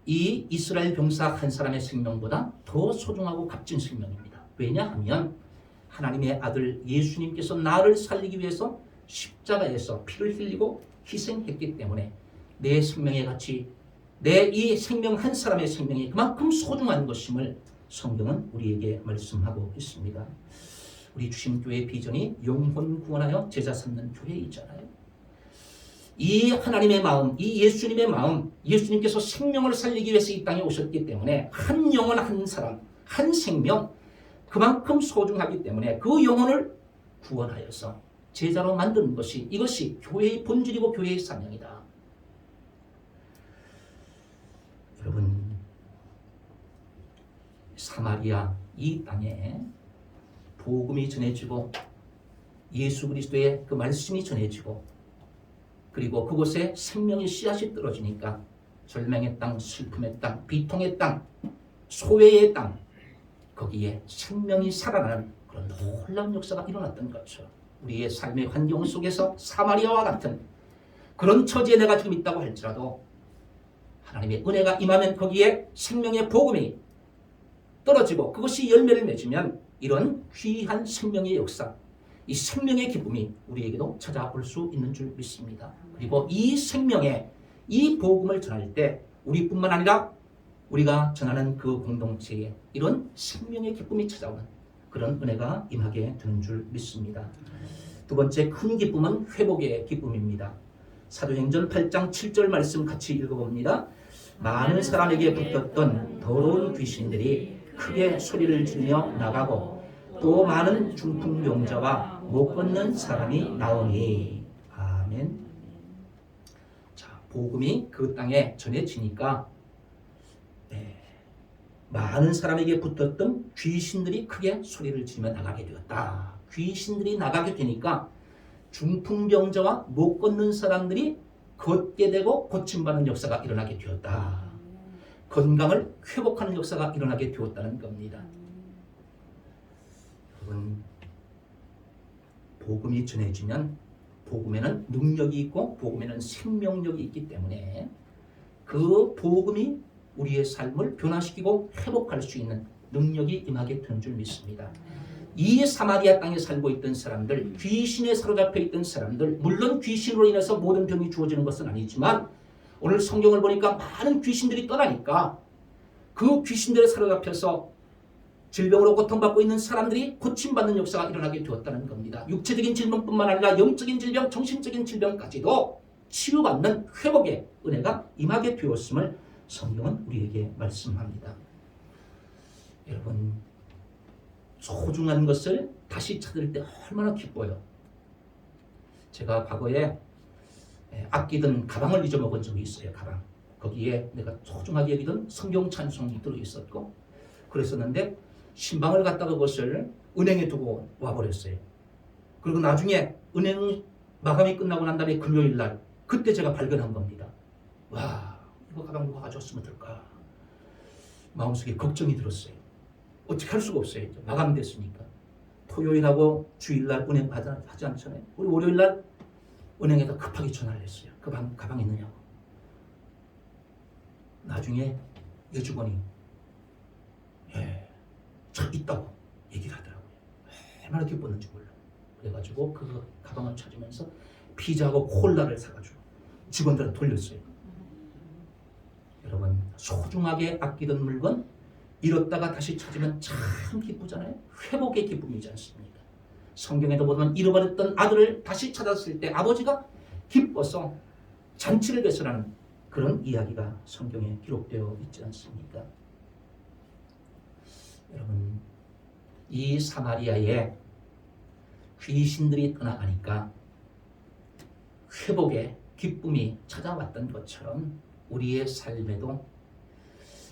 이 이스라엘 병사 한 사람의 생명보다 더 소중하고 값진 생명입니다. 왜냐하면 하나님의 아들 예수님께서 나를 살리기 위해서 십자가에서 피를 흘리고 희생했기 때문에 내 생명의 가치, 내 이 생명 한 사람의 생명이 그만큼 소중한 것임을 성경은 우리에게 말씀하고 있습니다. 우리 주심교회 비전이 영혼 구원하여 제자 삼는 교회이잖아요. 이 하나님의 마음, 이 예수님의 마음, 예수님께서 생명을 살리기 위해서 이 땅에 오셨기 때문에 한 영혼 한 사람, 한 생명 그만큼 소중하기 때문에 그 영혼을 구원하여서 제자로 만드는 것이 이것이 교회의 본질이고 교회의 사명이다. 여러분, 사마리아 이 땅에 복음이 전해지고 예수 그리스도의 그 말씀이 전해지고 그리고 그곳에 생명의 씨앗이 떨어지니까 절망의 땅, 슬픔의 땅, 비통의 땅, 소외의 땅 거기에 생명이 살아나는 그런 놀라운 역사가 일어났던 거죠. 우리의 삶의 환경 속에서 사마리아와 같은 그런 처지에 내가 지금 있다고 할지라도 하나님의 은혜가 임하면 거기에 생명의 복음이 떨어지고 그것이 열매를 맺으면 이런 귀한 생명의 역사, 이 생명의 기쁨이 우리에게도 찾아올 수 있는 줄 믿습니다. 그리고 이 생명의 이 복음을 전할 때 우리뿐만 아니라 우리가 전하는 그 공동체에 이런 생명의 기쁨이 찾아오는 그런 은혜가 임하게 되는 줄 믿습니다. 두 번째 큰 기쁨은 회복의 기쁨입니다. 사도행전 8장 7절 말씀 같이 읽어봅니다. 많은 사람에게 붙었던 더러운 귀신들이 크게 소리를 지르며 나가고 또 많은 중풍병자와 못 걷는 사람이 나오니. 아멘. 자, 복음이 그 땅에 전해지니까 많은 사람에게 붙었던 귀신들이 크게 소리를 지르며 나가게 되었다. 귀신들이 나가게 되니까 중풍병자와 못 걷는 사람들이 걷게 되고 고침받는 역사가 일어나게 되었다. 건강을 회복하는 역사가 일어나게 되었다는 겁니다. 여러분, 복음이 전해지면 복음에는 능력이 있고 복음에는 생명력이 있기 때문에 그 복음이 우리의 삶을 변화시키고 회복할 수 있는 능력이 임하게 되는 줄 믿습니다. 이 사마리아 땅에 살고 있던 사람들, 귀신에 사로잡혀 있던 사람들, 물론 귀신으로 인해서 모든 병이 주어지는 것은 아니지만 오늘 성경을 보니까 많은 귀신들이 떠나니까 그 귀신들에 사로잡혀서 질병으로 고통받고 있는 사람들이 고침받는 역사가 일어나게 되었다는 겁니다. 육체적인 질병뿐만 아니라 영적인 질병, 정신적인 질병까지도 치유받는 회복의 은혜가 임하게 되었음을 성경은 우리에게 말씀합니다. 여러분, 소중한 것을 다시 찾을 때 얼마나 기뻐요. 제가 과거에 아끼던 가방을 잊어먹은 적이 있어요. 가방. 거기에 내가 소중하게 여기던 성경 찬송이 들어있었고 그랬었는데 신방을 갔다가 그것을 은행에 두고 와버렸어요. 그리고 나중에 은행 마감이 끝나고 난 다음에 금요일 날 그때 제가 발견한 겁니다. 와, 이거 가방 누가 가져왔으면 어떨까? 마음속에 걱정이 들었어요. 어떻게 할 수가 없어요. 이제 마감됐으니까. 토요일하고 주일날 은행 하지 않잖아요. 우리 월요일날 은행에다 급하게 전화를 했어요. 그 가방 있느냐고. 나중에 여직원이 참 있다고 얘기를 하더라고요. 얼마나 기뻤는지 몰라. 그래가지고 그 가방을 찾으면서 피자하고 콜라를 사가지고 직원들한테 돌렸어요. 여러분, 소중하게 아끼던 물건 잃었다가 다시 찾으면 참 기쁘잖아요. 회복의 기쁨이지 않습니까? 성경에도 보면 잃어버렸던 아들을 다시 찾았을 때 아버지가 기뻐서 잔치를 개설하는 그런 이야기가 성경에 기록되어 있지 않습니까? 여러분, 이 사마리아에 귀신들이 떠나가니까 회복의 기쁨이 찾아왔던 것처럼 우리의 삶에도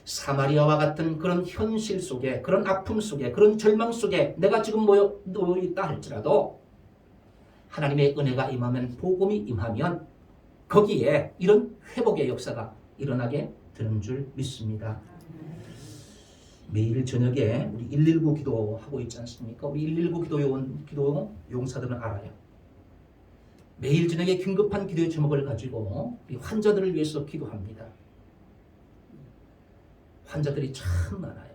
사마리아와 같은 그런 현실 속에, 그런 아픔 속에, 그런 절망 속에 내가 지금 놓여 있다 할지라도 하나님의 은혜가 임하면, 복음이 임하면 거기에 이런 회복의 역사가 일어나게 되는 줄 믿습니다. 매일 저녁에 우리 119 기도하고 있지 않습니까? 우리 119 기도 용사들은 알아요. 매일 저녁에 긴급한 기도의 제목을 가지고 환자들을 위해서 기도합니다. 환자들이 참 많아요.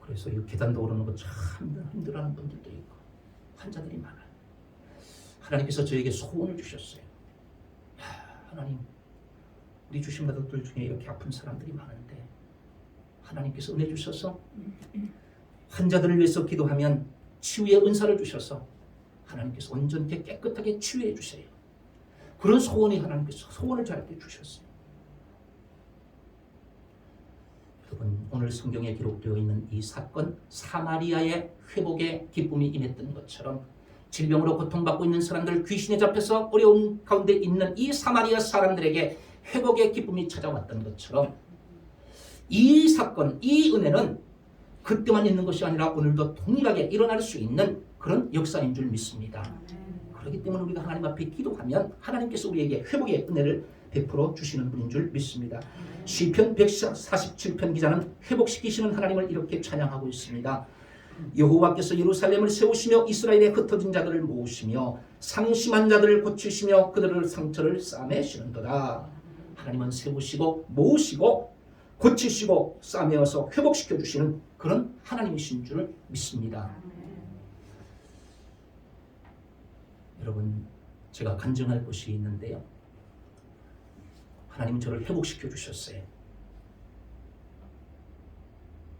그래서 이 계단도 오르는 거 참 힘들어하는 분들도 있고 환자들이 많아요. 하나님께서 저에게 소원을 주셨어요. 하나님, 우리 주신 가족들 중에 이렇게 아픈 사람들이 많은데 하나님께서 은혜 주셔서 환자들을 위해서 기도하면 치유의 은사를 주셔서 하나님께서 온전히 깨끗하게 치유해 주세요. 그런 소원이 하나님께서 소원을 저에게 주셨어요. 여러분, 오늘 성경에 기록되어 있는 이 사건, 사마리아의 회복의 기쁨이 임했던 것처럼 질병으로 고통받고 있는 사람들, 귀신에 잡혀서 어려운 가운데 있는 이 사마리아 사람들에게 회복의 기쁨이 찾아왔던 것처럼 이 사건, 이 은혜는 그때만 있는 것이 아니라 오늘도 동일하게 일어날 수 있는 그런 역사인 줄 믿습니다. 그렇기 때문에 우리가 하나님 앞에 기도하면 하나님께서 우리에게 회복의 은혜를 베풀어 주시는 분인 줄 믿습니다. 시편 147편 기자는 회복시키시는 하나님을 이렇게 찬양하고 있습니다. 여호와께서 예루살렘을 세우시며 이스라엘의 흩어진 자들을 모으시며 상심한 자들을 고치시며 그들을 상처를 싸매시는도다. 하나님은 세우시고 모으시고 고치시고 싸매어서 회복시켜 주시는 그런 하나님이신 줄 믿습니다. 여러분, 제가 간증할 것이 있는데요. 하나님은 저를 회복시켜 주셨어요.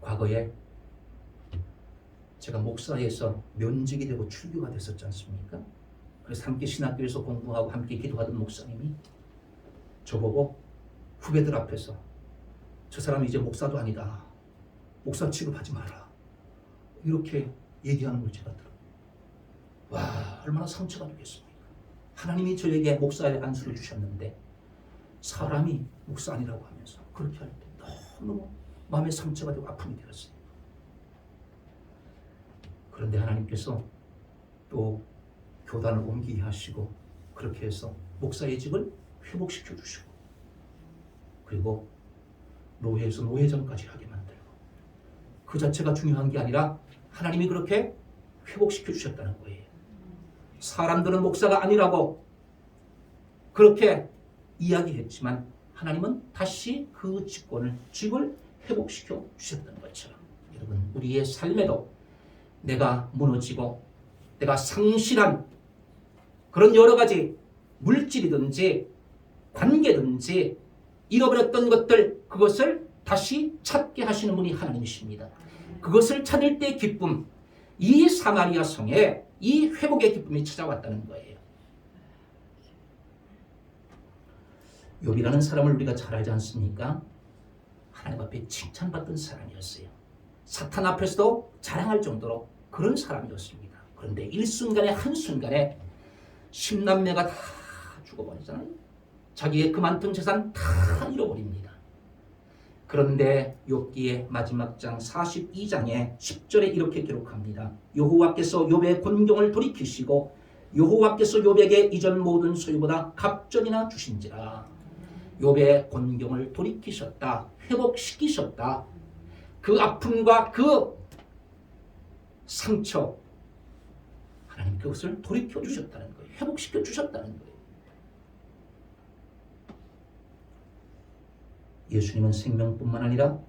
과거에 제가 목사에서 면직이 되고 출교가 됐었지 않습니까? 그래서 함께 신학교에서 공부하고 함께 기도하던 목사님이 저보고 후배들 앞에서 저 사람이 이제 목사도 아니다. 목사 취급하지 마라. 이렇게 얘기하는 걸 제가 들어요. 와, 얼마나 상처가 되겠습니까? 하나님이 저에게 목사의 안수를 주셨는데 사람이 목사 아니라고 하면서 그렇게 할 때 너무 마음의 상처가 되고 아픔이 되었어요. 그런데 하나님께서 또 교단을 옮기게 하시고 그렇게 해서 목사의 직을 회복시켜 주시고 그리고 노회에서 노회장까지 하게 만들고 그 자체가 중요한 게 아니라 하나님이 그렇게 회복시켜 주셨다는 거예요. 사람들은 목사가 아니라고 그렇게 이야기했지만 하나님은 다시 그 직을 회복시켜 주셨다는 것처럼 여러분 우리의 삶에도 내가 무너지고 내가 상실한 그런 여러 가지 물질이든지 관계든지 잃어버렸던 것들 그것을 다시 찾게 하시는 분이 하나님이십니다. 그것을 찾을 때 기쁨 이 사마리아 성에 이 회복의 기쁨이 찾아왔다는 거예요. 욥이라는 사람을 우리가 잘 알지 않습니까? 하나님 앞에 칭찬받던 사람이었어요. 사탄 앞에서도 자랑할 정도로 그런 사람이었습니다. 그런데 일순간에 한순간에 10남매가 다 죽어버리잖아요. 자기의 그 많던 재산 다 잃어버립니다. 그런데 욥기의 마지막 장 42장에 10절에 이렇게 기록합니다. 여호와께서 욥의 곤경을 돌이키시고 여호와께서 욥에게 이전 모든 소유보다 갑절이나 주신지라. 욥의 곤경을 돌이키셨다. 회복시키셨다. 그 아픔과 그 상처 하나님 그것을 돌이켜 주셨다는 거예요. 회복시켜 주셨다는 거예요. 예수님은 생명뿐만 아니라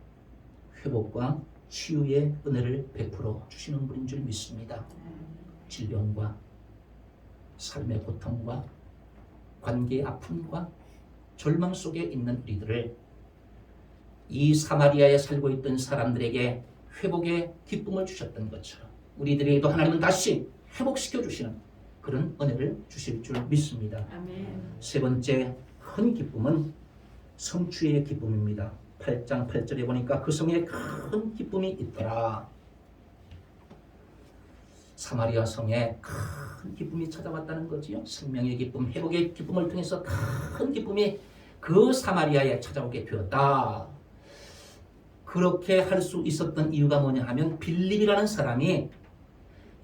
회복과 치유의 은혜를 베풀어 주시는 분인 줄 믿습니다. 질병과 삶의 고통과 관계의 아픔과 절망 속에 있는 우리들을 이 사마리아에 살고 있던 사람들에게 회복의 기쁨을 주셨던 것처럼 우리들에게도 하나님은 다시 회복시켜 주시는 그런 은혜를 주실 줄 믿습니다. 아멘. 세 번째 큰 기쁨은 성취의 기쁨입니다. 8장 8절에 보니까 그 성에 큰 기쁨이 있더라. 사마리아 성에 큰 기쁨이 찾아왔다는 거지요. 생명의 기쁨, 회복의 기쁨을 통해서 큰 기쁨이 그 사마리아에 찾아오게 되었다. 그렇게 할 수 있었던 이유가 뭐냐 하면 빌립이라는 사람이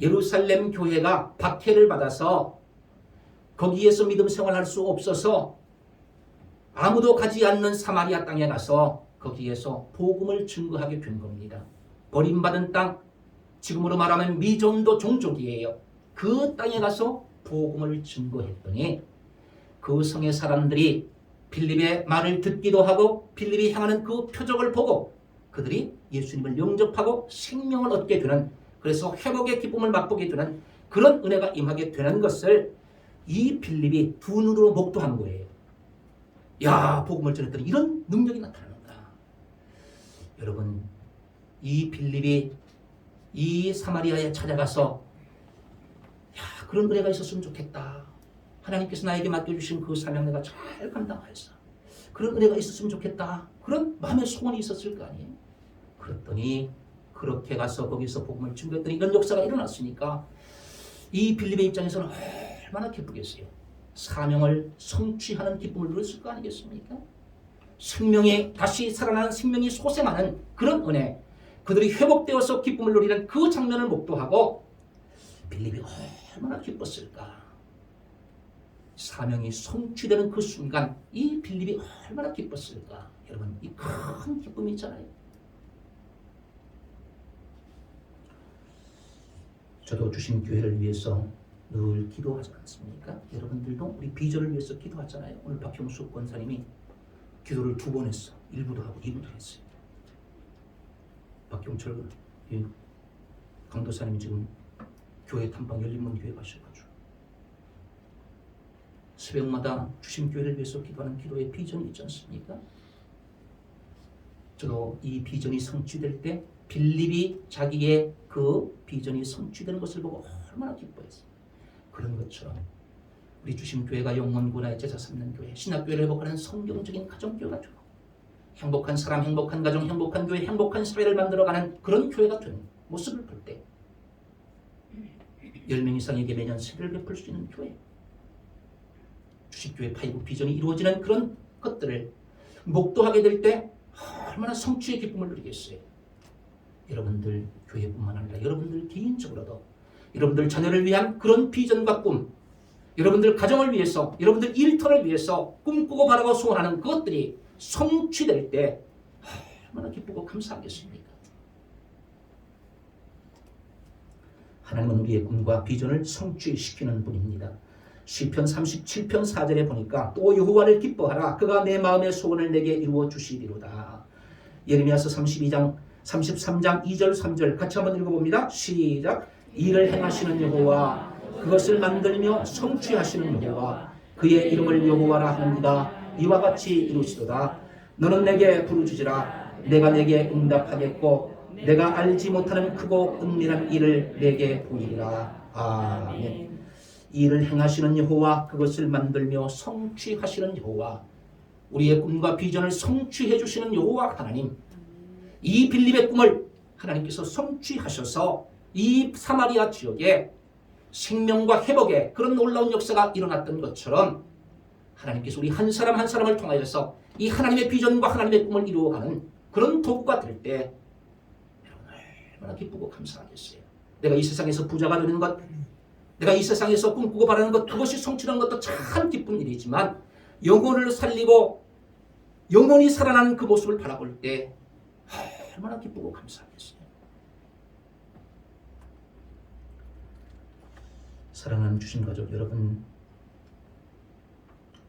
예루살렘 교회가 박해를 받아서 거기에서 믿음 생활할 수 없어서 아무도 가지 않는 사마리아 땅에 가서 거기에서 복음을 증거하게 된 겁니다. 버림받은 땅, 지금으로 말하면 미전도 종족이에요. 그 땅에 가서 복음을 증거했더니 그 성의 사람들이 빌립의 말을 듣기도 하고 빌립이 향하는 그 표적을 보고 그들이 예수님을 영접하고 생명을 얻게 되는 그래서 회복의 기쁨을 맛보게 되는 그런 은혜가 임하게 되는 것을 이 빌립이 두 눈으로 목도한 거예요. 야, 복음을 전했더니 이런 능력이 나타나는구나. 여러분, 이 빌립이 이 사마리아에 찾아가서 야, 그런 은혜가 있었으면 좋겠다. 하나님께서 나에게 맡겨주신 그 사명 내가 잘 감당하였어. 그런 은혜가 있었으면 좋겠다. 그런 마음의 소원이 있었을 거 아니에요. 그랬더니 그렇게 가서 거기서 복음을 증거했더니 이런 역사가 일어났으니까 이 빌립의 입장에서는 얼마나 기쁘겠어요. 사명을 성취하는 기쁨을 누렸을 거 아니겠습니까? 생명이 다시 살아나는 생명이 소생하는 그런 은혜, 그들이 회복되어서 기쁨을 누리는 그 장면을 목도하고 빌립이 얼마나 기뻤을까. 사명이 성취되는 그 순간 이 빌립이 얼마나 기뻤을까. 여러분, 이 큰 기쁨이 있잖아요. 저도 주신 교회를 위해서 늘 기도하지 않습니까? 여러분들도 우리 비전을 위해서 기도하잖아요. 오늘 박형수 권사님이 기도를 2번 했어. 1부도 하고 2부도 했어요. 박경철 강도사님이 지금 교회 탐방 열린문 교회 가셔가지고 새벽마다 주신 교회를 위해서 기도하는 기도의 비전이 있지 않습니까? 저도 이 비전이 성취될 때 빌립이 자기의 그 비전이 성취되는 것을 보고 얼마나 기뻐했어요. 그런 것처럼 우리 주심교회가 영혼구나의 제자 삼는 교회, 신학교회를 회복하는 성경적인 가정교회가 되고 행복한 사람, 행복한 가정, 행복한 교회, 행복한 사회를 만들어가는 그런 교회가 되는 모습을 볼 때 10명 이상에게 매년 세배를 베풀 수 있는 교회, 주식교회 파이브 비전이 이루어지는 그런 것들을 목도하게 될 때 얼마나 성취의 기쁨을 누리겠어요. 여러분들 교회뿐만 아니라 여러분들 개인적으로도 여러분들 자녀를 위한 그런 비전과 꿈, 여러분들 가정을 위해서, 여러분들 일터를 위해서 꿈꾸고 바라고 소원하는 그것들이 성취될 때 얼마나 기쁘고 감사하겠습니까? 하나님은 우리의 꿈과 비전을 성취시키는 분입니다. 시편 37편 4절에 보니까 또 여호와를 기뻐하라. 그가 내 마음의 소원을 내게 이루어 주시리로다. 예레미야서 33장 2절 3절 같이 한번 읽어봅니다. 시작. 일을 행하시는 여호와, 그것을 만들며 성취하시는 여호와, 그의 이름을 여호와라 하는이다. 이와 같이 이루시도다. 너는 내게 부르짖으라. 내가 내게 응답하겠고 내가 알지 못하는 크고 은밀한 일을 내게 보이리라. 아멘. 일을 행하시는 여호와, 그것을 만들며 성취하시는 여호와, 우리의 꿈과 비전을 성취해 주시는 여호와 하나님, 이 빌립의 꿈을 하나님께서 성취하셔서 이 사마리아 지역에 생명과 회복의 그런 놀라운 역사가 일어났던 것처럼 하나님께서 우리 한 사람 한 사람을 통하여서 이 하나님의 비전과 하나님의 꿈을 이루어가는 그런 도구가 될 때 여러분 얼마나 기쁘고 감사하겠어요. 내가 이 세상에서 부자가 되는 것, 내가 이 세상에서 꿈꾸고 바라는 것, 그것이 성취하는 것도 참 기쁜 일이지만 영혼을 살리고 영혼이 살아나는 그 모습을 바라볼 때 얼마나 기쁘고 감사하겠어요. 사랑하는 주신 가족 여러분,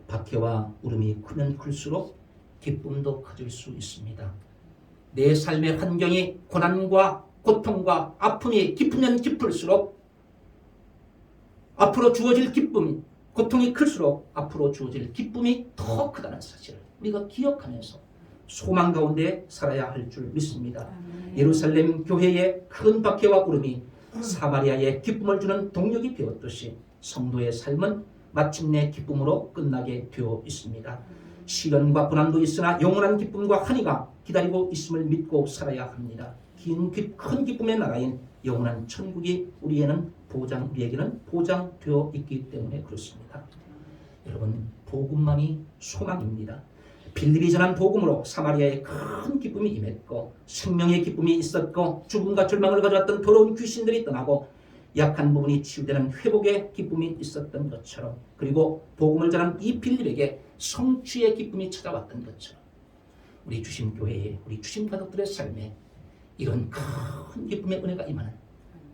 박해와 울음이 크면 클수록 기쁨도 커질 수 있습니다. 내 삶의 환경이 고난과 고통과 아픔이 깊으면 깊을수록 앞으로 주어질 기쁨, 고통이 클수록 앞으로 주어질 기쁨이 더 크다는 사실을 우리가 기억하면서 소망 가운데 살아야 할 줄 믿습니다. 예루살렘 교회의 큰 박해와 울음이 사마리아에 기쁨을 주는 동력이 되었듯이 성도의 삶은 마침내 기쁨으로 끝나게 되어 있습니다. 시련과 고난도 있으나 영원한 기쁨과 환희가 기다리고 있음을 믿고 살아야 합니다. 큰 기쁨의 나라인 영원한 천국이 우리에게는 보장되어 있기 때문에 그렇습니다. 여러분, 복음만이 소망입니다. 빌립이 전한 복음으로 사마리아에 큰 기쁨이 임했고 생명의 기쁨이 있었고 죽음과 절망을 가져왔던 더러운 귀신들이 떠나고 약한 부분이 치유되는 회복의 기쁨이 있었던 것처럼, 그리고 복음을 전한 이 빌립에게 성취의 기쁨이 찾아왔던 것처럼 우리 주심교회에, 우리 주심 가족들의 삶에 이런 큰 기쁨의 은혜가 임하는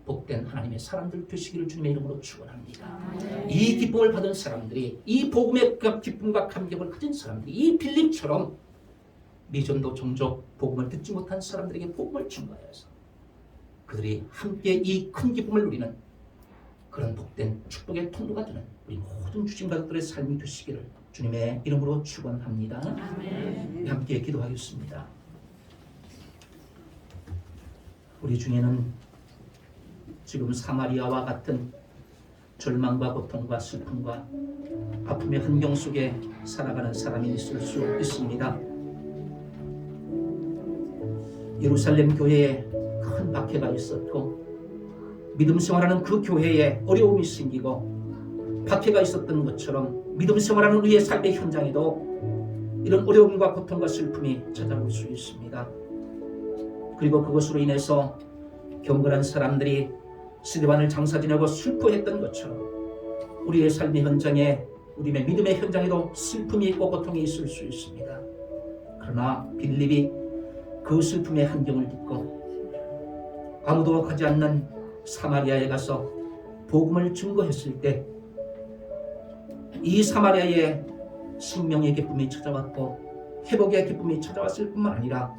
복된 하나님의 사람들 되시기를 주님의 이름으로 축원합니다. 이 기쁨을 받은 사람들이, 이 복음의 기쁨과 감격을 가진 사람들이 이 빌립처럼 미전도 종족 복음을 듣지 못한 사람들에게 복음을 증거하여서 그들이 함께 이 큰 기쁨을 누리는 그런 복된 축복의 통로가 되는 우리 모든 주신 가족들의 삶이 되시기를 주님의 이름으로 축원합니다. 아멘. 함께 기도하겠습니다. 우리 중에는 지금 사마리아와 같은 절망과 고통과 슬픔과 아픔의 환경 속에 살아가는 사람이 있을 수 있습니다. 예루살렘 교회에 큰 박해가 있었고 믿음 생활하는 그 교회에 어려움이 생기고 박해가 있었던 것처럼 믿음 생활하는 우리의 삶의 현장에도 이런 어려움과 고통과 슬픔이 찾아올 수 있습니다. 그리고 그것으로 인해서 경건한 사람들이 스데반을 장사 지내고 슬퍼했던 것처럼 우리의 삶의 현장에, 우리의 믿음의 현장에도 슬픔이 있고 고통이 있을 수 있습니다. 그러나 빌립이 그 슬픔의 한경을 듣고 아무도 가지 않는 사마리아에 가서 복음을 증거했을 때 이 사마리아에 생명의 기쁨이 찾아왔고 회복의 기쁨이 찾아왔을 뿐만 아니라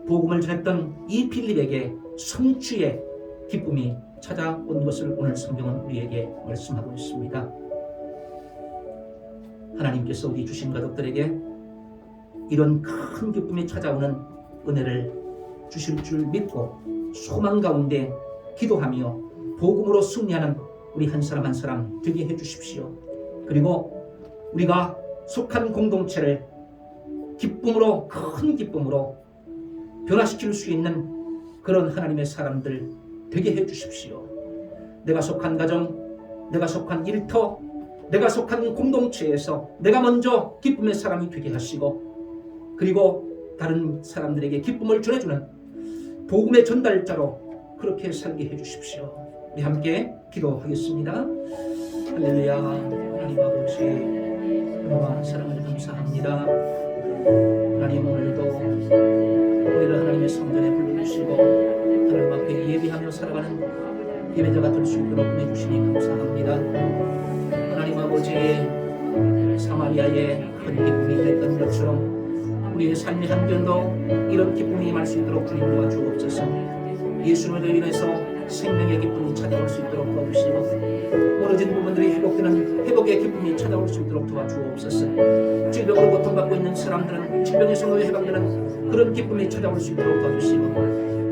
복음을 전했던 이 빌립에게 성취의 기쁨이 찾아온 것을 오늘 성경은 우리에게 말씀하고 있습니다. 하나님께서 우리 주신 가족들에게 이런 큰 기쁨이 찾아오는 은혜를 주실 줄 믿고 소망 가운데 기도하며 복음으로 승리하는 우리 한 사람 한 사람 되게 해주십시오. 그리고 우리가 속한 공동체를 기쁨으로, 큰 기쁨으로 변화시킬 수 있는 그런 하나님의 사람들 되게 해주십시오. 내가 속한 가정, 내가 속한 일터, 내가 속한 공동체에서 내가 먼저 기쁨의 사람이 되게 하시고, 그리고 다른 사람들에게 기쁨을 전해주는 복음의 전달자로 그렇게 살게 해주십시오. 우리 함께 기도하겠습니다. 할렐루야. 하나님 아버지, 은혜와 사랑을 감사합니다. 하나님, 오늘도 우리를 하나님의 성전에 불러주시고 하나님 앞에 예배하며 살아가는 예배자가 될 수 있도록 해주시니 감사합니다. 하나님 아버지, 사마리아의 큰 기쁨이 됐던 것처럼 우리의 삶의 한편도 이런 기쁨이 임할 수 있도록 주님 도와주옵소서. 예수님으로 인해서 생명의 기쁨이 찾아올 수 있도록 도와주시고 멀어진 부분들이 회복되는 회복의 기쁨이 찾아올 수 있도록 도와주옵소서. 질병으로 고통받고 있는 사람들은 질병에서 놓여 해방되는 그런 기쁨이 찾아올 수 있도록 도와주시고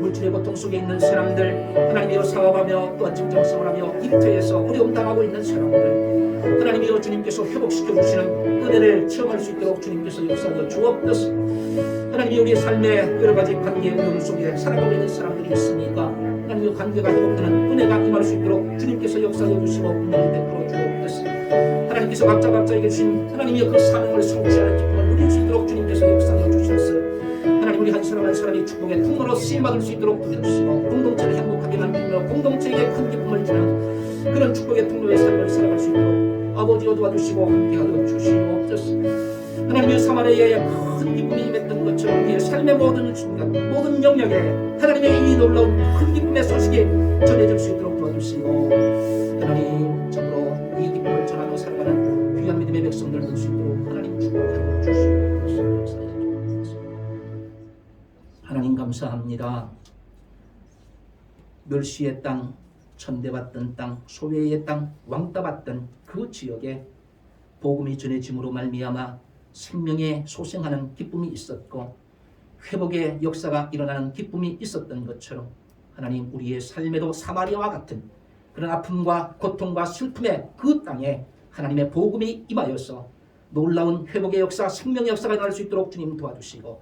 물질의 고통 속에 있는 사람들, 하나님이여 사업하며 또한 직장생활 하며 일터에서 어려움 당하고 있는 사람들, 하나님이여 주님께서 회복시켜 주시는 은혜를 체험할 수 있도록 주님께서 역사하여 주옵소서. 하나님이 우리의 삶의 여러 가지 관계의 어려움 속에 살아가고 있는 사람들이 있으니까 하나님의 관계가 회복되는 은혜가 임할 수 있도록 주님께서 역사하여 주시고 은혜를 베풀어 주옵소서. 하나님께서 각자에게 주신 하나님의 그 사명을 성취하는 기쁨을 누릴 수 있도록 주님께서 역사하여 주셔서 하나님, 우리 한 사람 한 사람이 축복의 통로로 쓰임받을 수 있도록 도와주시고 공동체를 행복하게 만들며 공동체에게 큰 기쁨을 주는 그런 축복의 통로의 삶을 살아갈 수 있도록 아버지여 도와주시고 함께하여 주시옵소서. 하나님의 사마리아의 큰 기쁨이 임했던 것처럼 우리의 삶의 모든 순간 모든 영역에 하나님의 이 놀라운 큰 기쁨의 소식이 전해질 수 있도록 도와주시고 하나님, 참으로 이 기쁨을 전하며 살아가는 귀한 믿음의 백성들 될 수 있도록 하나님 축복하여 주시옵소서. 하나님 감사합니다. 멸시의 땅, 천대받던 땅, 소외의 땅, 왕따받던 그 지역에 복음이 전해짐으로 말미암아 생명에 소생하는 기쁨이 있었고 회복의 역사가 일어나는 기쁨이 있었던 것처럼 하나님, 우리의 삶에도 사마리아와 같은 그런 아픔과 고통과 슬픔의 그 땅에 하나님의 복음이 임하여서 놀라운 회복의 역사, 생명의 역사가 일어날 수 있도록 주님 도와주시고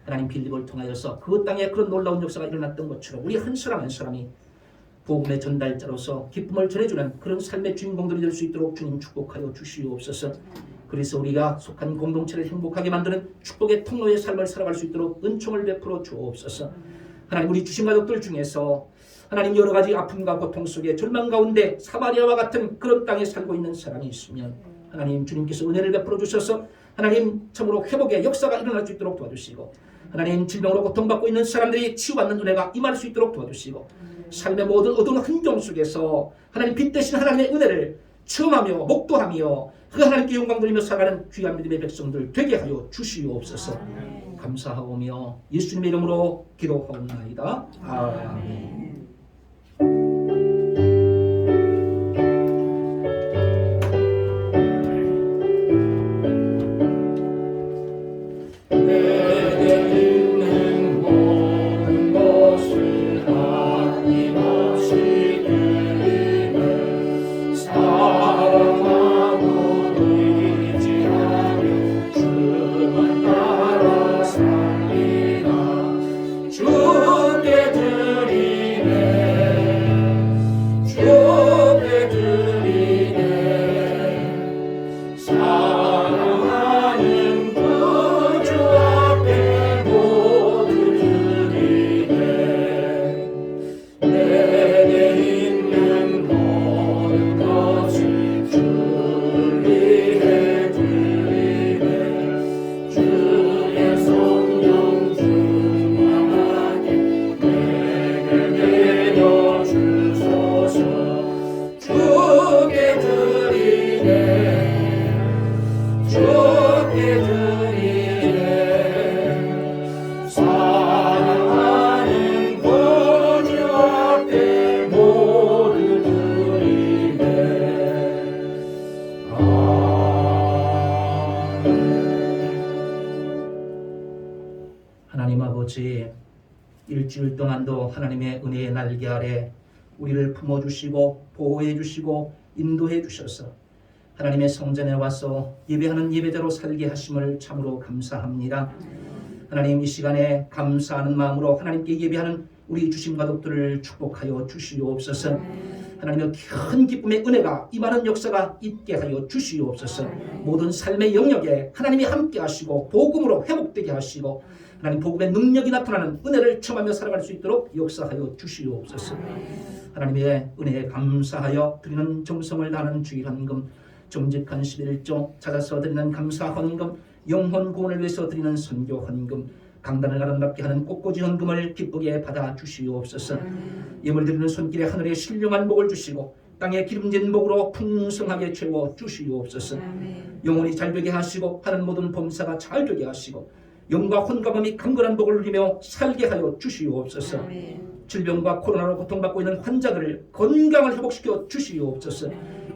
하나님, 빌립을 통하여서 그 땅에 그런 놀라운 역사가 일어났던 것처럼 우리 한 사람 한 사람이 복음의 전달자로서 기쁨을 전해주는 그런 삶의 주인공들이 될 수 있도록 주님 축복하여 주시옵소서. 그래서 우리가 속한 공동체를 행복하게 만드는 축복의 통로의 삶을 살아갈 수 있도록 은총을 베풀어 주옵소서. 하나님, 우리 주신 가족들 중에서 하나님 여러 가지 아픔과 고통 속에 절망 가운데 사마리아와 같은 그런 땅에 살고 있는 사람이 있으면 하나님, 주님께서 은혜를 베풀어 주셔서 하나님, 참으로 회복의 역사가 일어날 수 있도록 도와주시고 하나님, 질병으로 고통받고 있는 사람들이 치유받는 은혜가 임할 수 있도록 도와주시고 삶의 모든 어두운 흔적 속에서 하나님 빛 대신 하나님의 은혜를 체험하며 목도하며 그 하나님께 영광 돌리며 살아가는 귀한 믿음의 백성들 되게 하여 주시옵소서. 감사하오며 예수님의 이름으로 기도하옵나이다. 아멘. 하나님 아버지, 일주일 동안도 하나님의 은혜의 날개 아래 우리를 품어주시고 보호해주시고 인도해주셔서 하나님의 성전에 와서 예배하는 예배자로 살게 하심을 참으로 감사합니다. 하나님, 이 시간에 감사하는 마음으로 하나님께 예배하는 우리 주신 가족들을 축복하여 주시옵소서. 하나님의 큰 기쁨의 은혜가 임하는 역사가 있게 하여 주시옵소서. 모든 삶의 영역에 하나님이 함께 하시고 복음으로 회복되게 하시고 하나님 복음의 능력이 나타나는 은혜를 체험하며 살아갈 수 있도록 역사하여 주시옵소서. 하나님의 은혜에 감사하여 드리는 정성을 다하는 주일 헌금, 정직한 11조, 찾아서 드리는 감사 헌금, 영혼 구원을 위해서 드리는 선교 헌금, 강단을 아름답게 하는 꽃꽂이 헌금을 기쁘게 받아 주시옵소서. 예물 드리는 손길에 하늘에 신령한 복을 주시고 땅에 기름진 복으로 풍성하게 채워 주시옵소서. 영혼이 잘 되게 하시고 하는 모든 범사가 잘 되게 하시고 영과 혼과범이 강건한 복을 누리며 살게 하여 주시옵소서. 질병과 코로나로 고통받고 있는 환자들을 건강을 회복시켜 주시옵소서.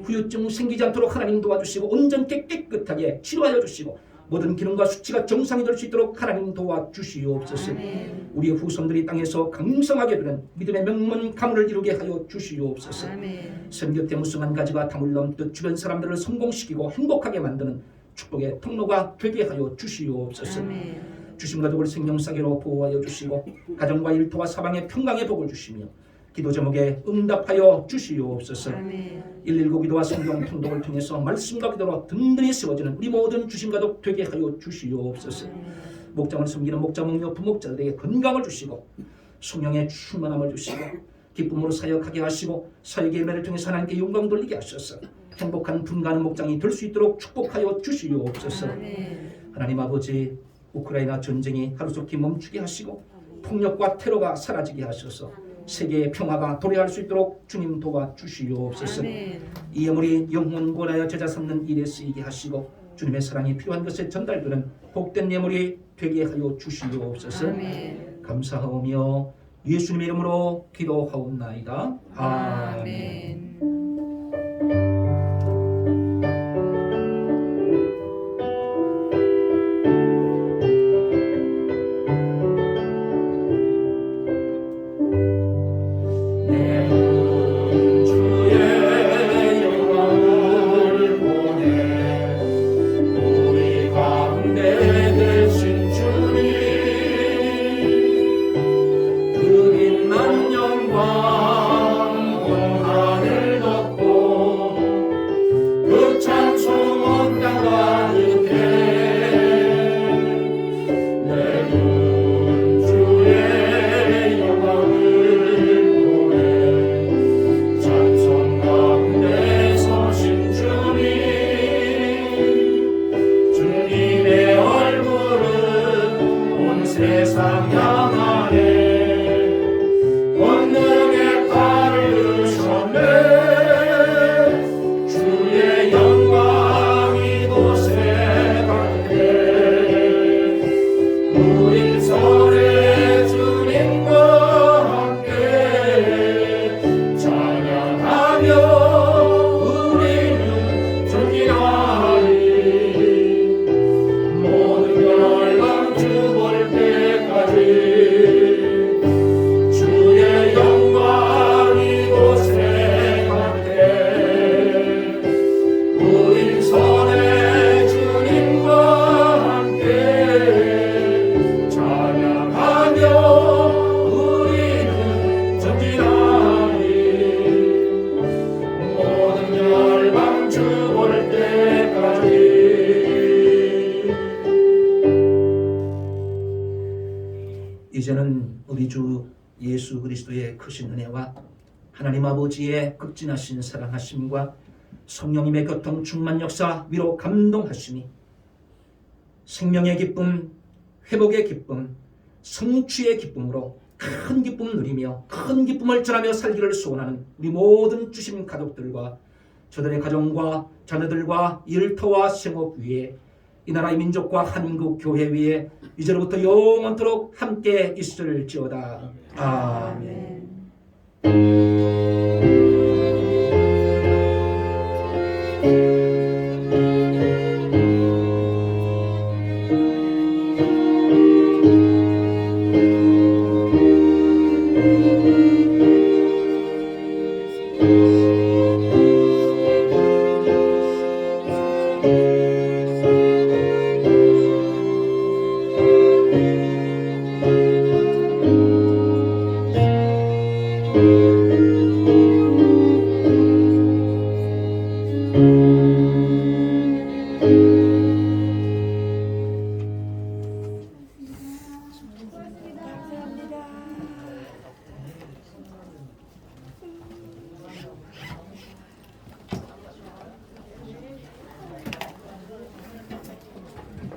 후유증 생기지 않도록 하나님 도와주시고 온전케 깨끗하게 치료하여 주시고 모든 기능과 수치가 정상이 될 수 있도록 하나님 도와주시옵소서. 우리의 후손들이 땅에서 강성하게 되는 믿음의 명문 가문을 이루게 하여 주시옵소서. 선교때 무성한 가지가 담을 넘듯 주변 사람들을 성공시키고 행복하게 만드는 축복의 통로가 되게 하여 주시옵소서. 주신 가족을 생명사계로 보호하여 주시고 가정과 일터와 사방에 평강의 복을 주시며 기도 제목에 응답하여 주시옵소서. 119 기도와 성경 통독을 통해서 말씀과 기도로 든든히 세워지는 우리 모든 주신 가족 되게 하여 주시옵소서. 목장을 섬기는 목자 목녀 부목자들에게 건강을 주시고 성령의 충만함을 주시고 기쁨으로 사역하게 하시고 사역의 열매를 통해서 하나님께 영광 돌리게 하셔서 행복한 분가하는 목장이 될 수 있도록 축복하여 주시옵소서. 하나님 아버지, 우크라이나 전쟁이 하루속히 멈추게 하시고 폭력과 테러가 사라지게 하셔서 세계의 평화가 도래할 수 있도록 주님 도와주시옵소서. 이 예물이 영혼 구원하여 제자 삼는 일에 쓰이게 하시고 주님의 사랑이 필요한 것에 전달되는 복된 예물이 되게 하여 주시옵소서. 감사하오며 예수님의 이름으로 기도하옵나이다. 아멘. 세상 향하네 권능의 팔을 드셨네 주의 영광 이곳에 가네 우린 선의 주님과 함께 찬양하며 우리는 존귀하리 모든 열방 주볼 주의 영광 이곳에 가네 우린 선의 주님과 함께 찬양하며 우리는 전진하리 모든 열방 주 올 때까지. 이제는 우리 주 예수 그리스도의 크신 은혜와 하나님 아버지의 극진하신 사랑하심과 성령님의 교통 충만 역사 위로 감동하심이 생명의 기쁨, 회복의 기쁨, 성취의 기쁨으로 큰 기쁨 누리며 큰 기쁨을 전하며 살기를 소원하는 우리 모든 주신 가족들과 저들의 가정과 자녀들과 일터와 생업 위에 이 나라의 민족과 한국 교회 위에 이제로부터 영원토록 함께 있을지어다. 아멘.